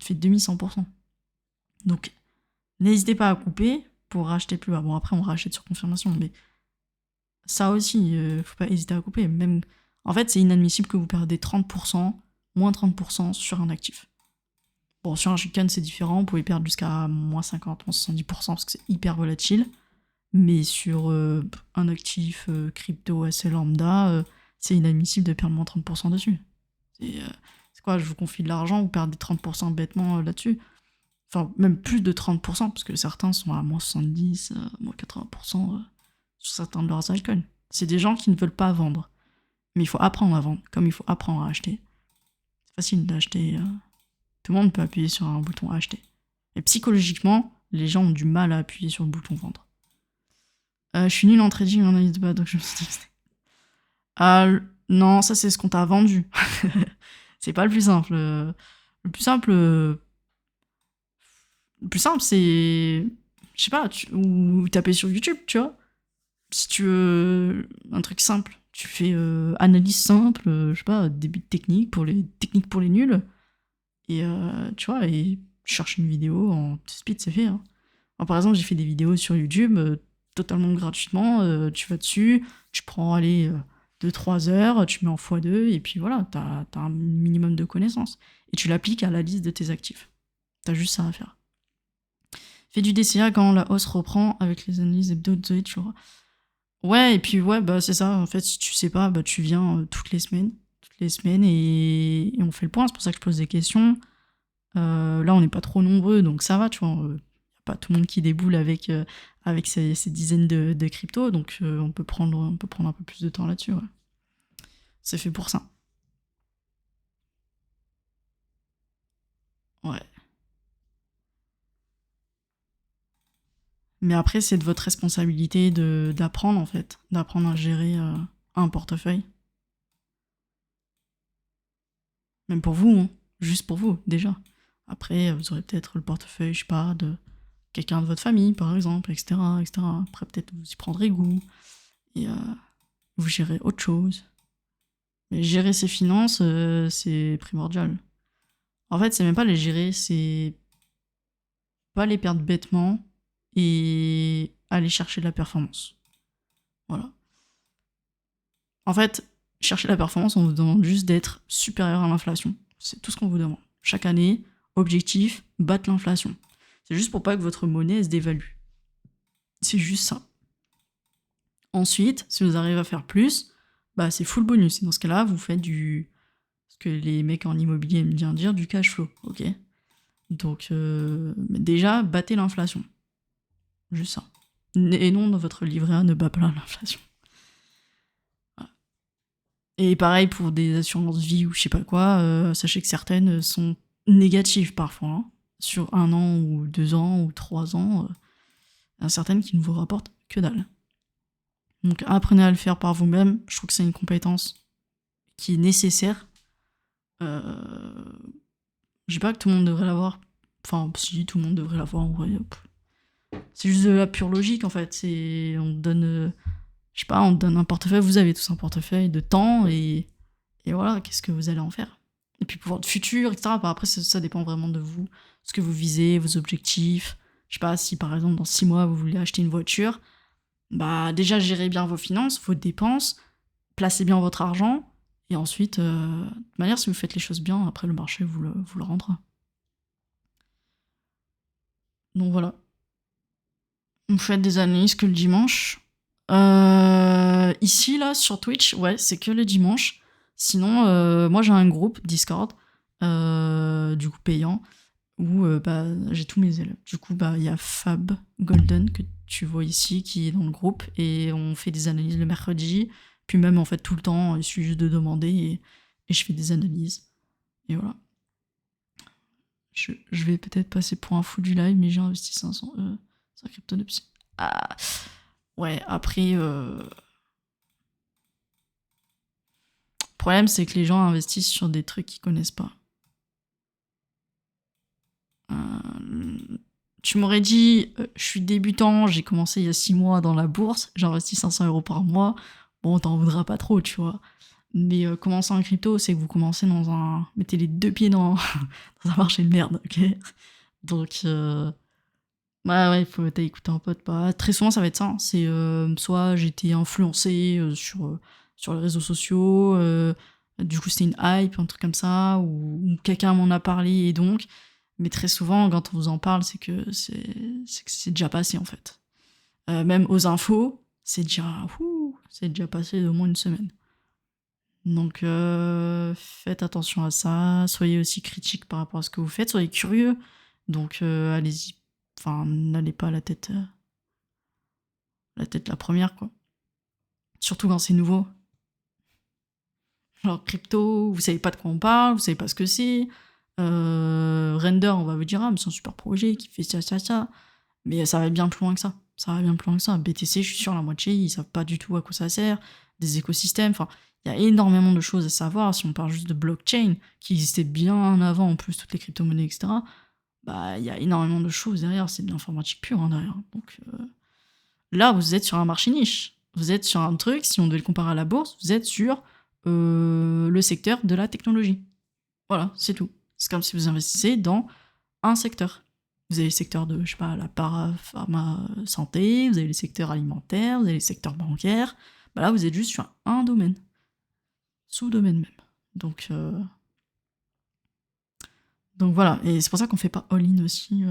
fait 2100%. Donc, n'hésitez pas à couper pour racheter plus bas. Bon, après, on rachète sur confirmation, mais ça aussi, faut pas hésiter à couper. Même, en fait, c'est inadmissible que vous perdez 30%, moins 30% sur un actif. Bon, sur un shitcoin, c'est différent, vous pouvez perdre jusqu'à moins 50, moins 70% parce que c'est hyper volatile. Mais sur un actif crypto assez lambda, c'est inadmissible de perdre moins 30% dessus. C'est quoi, je vous confie de l'argent, vous perdez 30% bêtement là-dessus. Enfin, même plus de 30%, parce que certains sont à moins 70, moins 80% sur certains de leurs altcoins. C'est des gens qui ne veulent pas vendre. Mais il faut apprendre à vendre, comme il faut apprendre à acheter. C'est facile d'acheter. Tout le monde peut appuyer sur un bouton acheter. Et psychologiquement, les gens ont du mal à appuyer sur le bouton vendre. Je suis nulle en trading et en analyse de bas, donc je me suis dit... non, ça c'est ce qu'on t'a vendu. C'est pas le plus simple. Le plus simple... Le plus simple, c'est... Je sais pas, ou taper sur YouTube, tu vois. Si tu veux un truc simple, tu fais analyse simple, je sais pas, début de technique pour les nuls. Et tu vois, et je cherche une vidéo en speed, c'est fait. Hein. Alors, par exemple, j'ai fait des vidéos sur YouTube totalement gratuitement. Tu vas dessus, tu prends, allez, 2-3 heures, tu mets en x2, et puis voilà, t'as un minimum de connaissances. Et tu l'appliques à la liste de tes actifs. T'as juste ça à faire. Fais du DCA quand la hausse reprend avec les analyses hebdomadaires, tu vois. Ouais, et puis ouais, bah c'est ça. En fait, si tu sais pas, bah tu viens toutes les semaines. Toutes les semaines, et on fait le point. C'est pour ça que je pose des questions. Là, on n'est pas trop nombreux, donc ça va, tu vois. Y a pas tout le monde qui déboule avec ces dizaines de cryptos, donc on peut prendre un peu plus de temps là-dessus. Ouais. C'est fait pour ça. Ouais. Mais après, c'est de votre responsabilité d'apprendre, en fait. D'apprendre à gérer un portefeuille. Même pour vous, hein. Juste pour vous, déjà. Après, vous aurez peut-être le portefeuille, je sais pas, de quelqu'un de votre famille, par exemple, etc., etc. Après, peut-être vous y prendrez goût. Et vous gérez autre chose. Mais gérer ses finances, c'est primordial. En fait, c'est même pas les gérer, c'est pas les perdre bêtement et aller chercher de la performance. Voilà. En fait, chercher la performance, on vous demande juste d'être supérieur à l'inflation. C'est tout ce qu'on vous demande. Chaque année, objectif, battre l'inflation. C'est juste pour pas que votre monnaie se dévalue. C'est juste ça. Ensuite, si vous arrivez à faire plus, bah c'est full bonus. Et dans ce cas-là, vous faites ce que les mecs en immobilier aiment bien dire, du cash flow, ok. Donc déjà, battez l'inflation. Juste ça. Et non, dans votre livret A, ne bat pas l'inflation. Voilà. Et pareil pour des assurances vie ou je sais pas quoi, sachez que certaines sont négatives parfois. Hein. Sur 1 an ou 2 ans ou 3 ans, certaines qui ne vous rapportent que dalle. Donc apprenez à le faire par vous-même. Je trouve que c'est une compétence qui est nécessaire. Je dis pas que tout le monde devrait l'avoir. Enfin, si, tout le monde devrait l'avoir en vrai. C'est juste de la pure logique en fait. On te donne, je sais pas, on te donne un portefeuille. Vous avez tous un portefeuille de temps et voilà, qu'est-ce que vous allez en faire. Et puis pour votre futur, etc. Bah, après, ça dépend vraiment de vous, ce que vous visez, vos objectifs. Je sais pas, si par exemple dans 6 mois vous voulez acheter une voiture, bah déjà gérez bien vos finances, vos dépenses, placez bien votre argent. Et ensuite, de toute manière, si vous faites les choses bien, après le marché vous le rendra. Donc voilà. Vous faites des analyses que le dimanche. Ici, là, sur Twitch, ouais, c'est que le dimanche. Sinon, moi, j'ai un groupe Discord, du coup payant, où bah, j'ai tous mes élèves. Du coup, bah, il y a Fab Golden, que tu vois ici, qui est dans le groupe, et on fait des analyses le mercredi. Puis même, en fait, tout le temps, il suffit juste de demander, et je fais des analyses. Et voilà. Je vais peut-être passer pour un fou du live, mais j'ai investi 500 sur Cryptonopsy. Ah, ouais, après, le problème, c'est que les gens investissent sur des trucs qu'ils connaissent pas. Tu m'aurais dit, je suis débutant, j'ai commencé il y a 6 mois dans la bourse, j'investis 500 € par mois. Bon, t'en voudras pas trop, tu vois. Mais commencer en crypto, c'est que vous commencez mettez les 2 pieds dans un marché de merde, ok. Donc, ouais, il faut écouter un pote. Bah, très souvent, ça va être ça. Hein. C'est soit j'ai été influencé sur les réseaux sociaux, du coup, c'était une hype, un truc comme ça, ou quelqu'un m'en a parlé, et donc. Mais très souvent, quand on vous en parle, c'est que c'est déjà passé, en fait. Même aux infos, c'est déjà passé d'au moins une semaine. Donc, faites attention à ça. Soyez aussi critique par rapport à ce que vous faites. Soyez curieux. Donc, allez-y. Enfin, n'allez pas la tête la première, quoi. Surtout quand c'est nouveau. Genre crypto, vous savez pas de quoi on parle, vous savez pas ce que c'est. Render, on va vous dire, ah, mais c'est un super projet qui fait ça. Mais ça va bien plus loin que ça. Ça va bien plus loin que ça. BTC, je suis sûr, la moitié, ils savent pas du tout à quoi ça sert. Des écosystèmes, enfin, il y a énormément de choses à savoir. Si on parle juste de blockchain, qui existait bien avant, en plus, toutes les crypto-monnaies, etc., bah, il y a énormément de choses derrière. C'est de l'informatique pure, hein, derrière. Donc là, vous êtes sur un marché niche. Vous êtes sur un truc, si on devait le comparer à la bourse, vous êtes sur le secteur de la technologie. Voilà, c'est tout. C'est comme si vous investissez dans un secteur. Vous avez le secteur de, je sais pas, la parapharma santé, vous avez les secteurs alimentaires, vous avez les secteurs bancaires. Bah là, vous êtes juste sur un domaine. Sous-domaine même. Donc voilà, et c'est pour ça qu'on fait pas all-in aussi.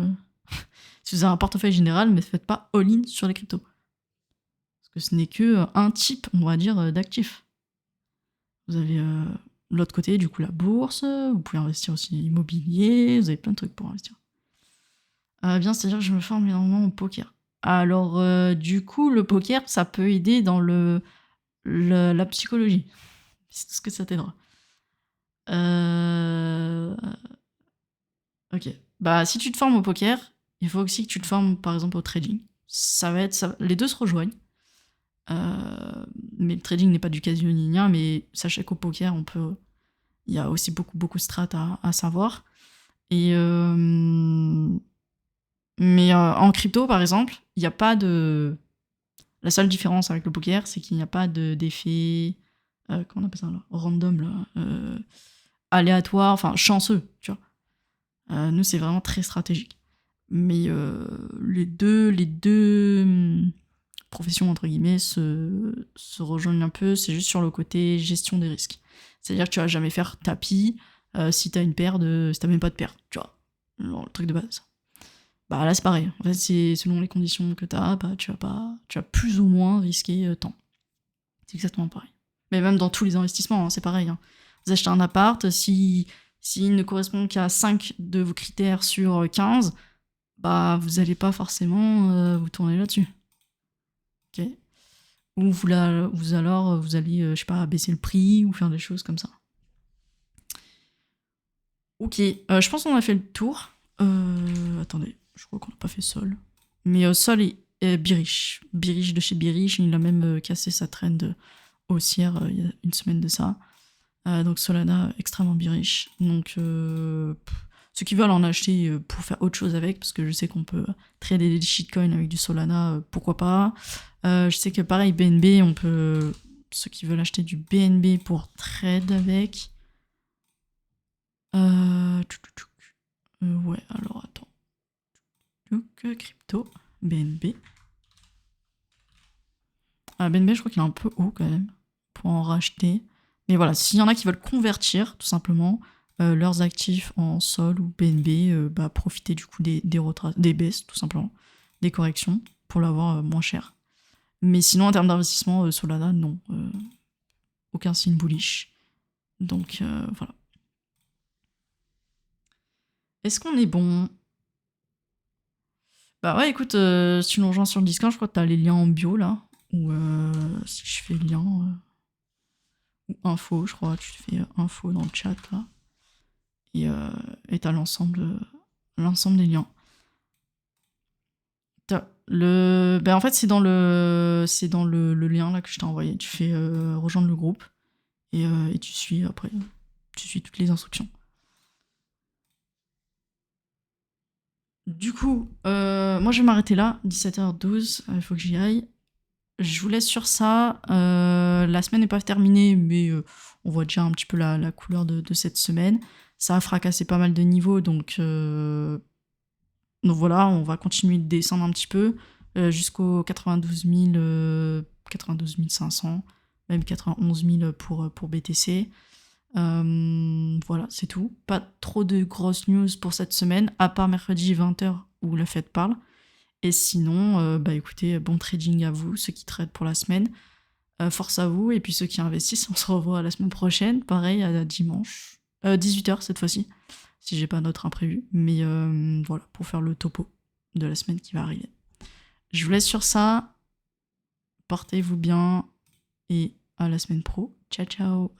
Si vous avez un portefeuille général, mais faites pas all-in sur les cryptos. Parce que ce n'est que un type, on va dire, d'actifs. Vous avez l'autre côté, du coup, la bourse, vous pouvez investir aussi immobilier, vous avez plein de trucs pour investir. Bien, c'est-à-dire que je me forme énormément au poker. Alors, du coup, le poker, ça peut aider dans la psychologie. C'est tout ce que ça t'aidera. Ok. Bah, si tu te formes au poker, il faut aussi que tu te formes, par exemple, au trading. Les deux se rejoignent. Mais le trading n'est pas du casino ni rien, mais sachez qu'au poker, il y a aussi beaucoup de strats à savoir. Et mais en crypto, par exemple, il n'y a pas de... La seule différence avec le poker, c'est qu'il n'y a pas d'effet... comment on appelle ça là, random, là, aléatoire, enfin chanceux, tu vois. Nous, c'est vraiment très stratégique. Mais les deux professions, entre guillemets, se rejoignent un peu. C'est juste sur le côté gestion des risques. C'est-à-dire que tu vas jamais faire tapis si t'as une paire si t'as même pas de paire, tu vois. Le truc de base. Bah là, c'est pareil. En fait, c'est selon les conditions que t'as, bah tu vas plus ou moins risquer tant. C'est exactement pareil. Mais même dans tous les investissements, hein, c'est pareil. Hein. Vous achetez un appart, s'il ne correspond qu'à 5 de vos critères sur 15, bah vous allez pas forcément vous tourner là-dessus. Ok. Ou vous allez, je sais pas, baisser le prix ou faire des choses comme ça. Ok, je pense qu'on a fait le tour. Attendez, je crois qu'on n'a pas fait Sol. Mais Sol est Birish. Birish de chez Birish, il a même cassé sa trend haussière il y a une semaine de ça. Donc Solana, extrêmement Birish. Donc ceux qui veulent en acheter pour faire autre chose avec, parce que je sais qu'on peut trader des shitcoins avec du Solana, pourquoi pas. Je sais que pareil, BNB, ceux qui veulent acheter du BNB pour trade avec... ouais, alors attends. Crypto, BNB. BNB, je crois qu'il est un peu haut quand même pour en racheter. Mais voilà, s'il y en a qui veulent convertir tout simplement leurs actifs en Sol ou BNB, bah profitez du coup des baisses tout simplement, des corrections pour l'avoir moins cher. Mais sinon en termes d'investissement, Solana, non. Aucun signe bullish. Donc voilà. Est-ce qu'on est bon? Bah ouais, écoute, si tu nous rejoins sur le Discord, je crois que t'as les liens en bio là. Ou si je fais lien ou info, je crois, tu fais info dans le chat là. Et t'as l'ensemble des liens. En fait, c'est dans le lien là que je t'ai envoyé. Tu fais rejoindre le groupe et tu suis après. Tu suis toutes les instructions. Du coup, moi je vais m'arrêter là, 17h12, il faut que j'y aille. Je vous laisse sur ça. La semaine n'est pas terminée, mais on voit déjà un petit peu la couleur de cette semaine. Ça a fracassé pas mal de niveaux, donc voilà, on va continuer de descendre un petit peu jusqu'aux 92 500, même 91 000 pour BTC. Voilà, c'est tout. Pas trop de grosses news pour cette semaine, à part mercredi 20h où la Fed parle. Et sinon, bah écoutez, bon trading à vous, ceux qui tradent pour la semaine. Force à vous, et puis ceux qui investissent, on se revoit la semaine prochaine, pareil, à dimanche. 18h cette fois-ci, si j'ai pas d'autre imprévu. Mais voilà, pour faire le topo de la semaine qui va arriver. Je vous laisse sur ça. Portez-vous bien, et à la semaine pro. Ciao, ciao.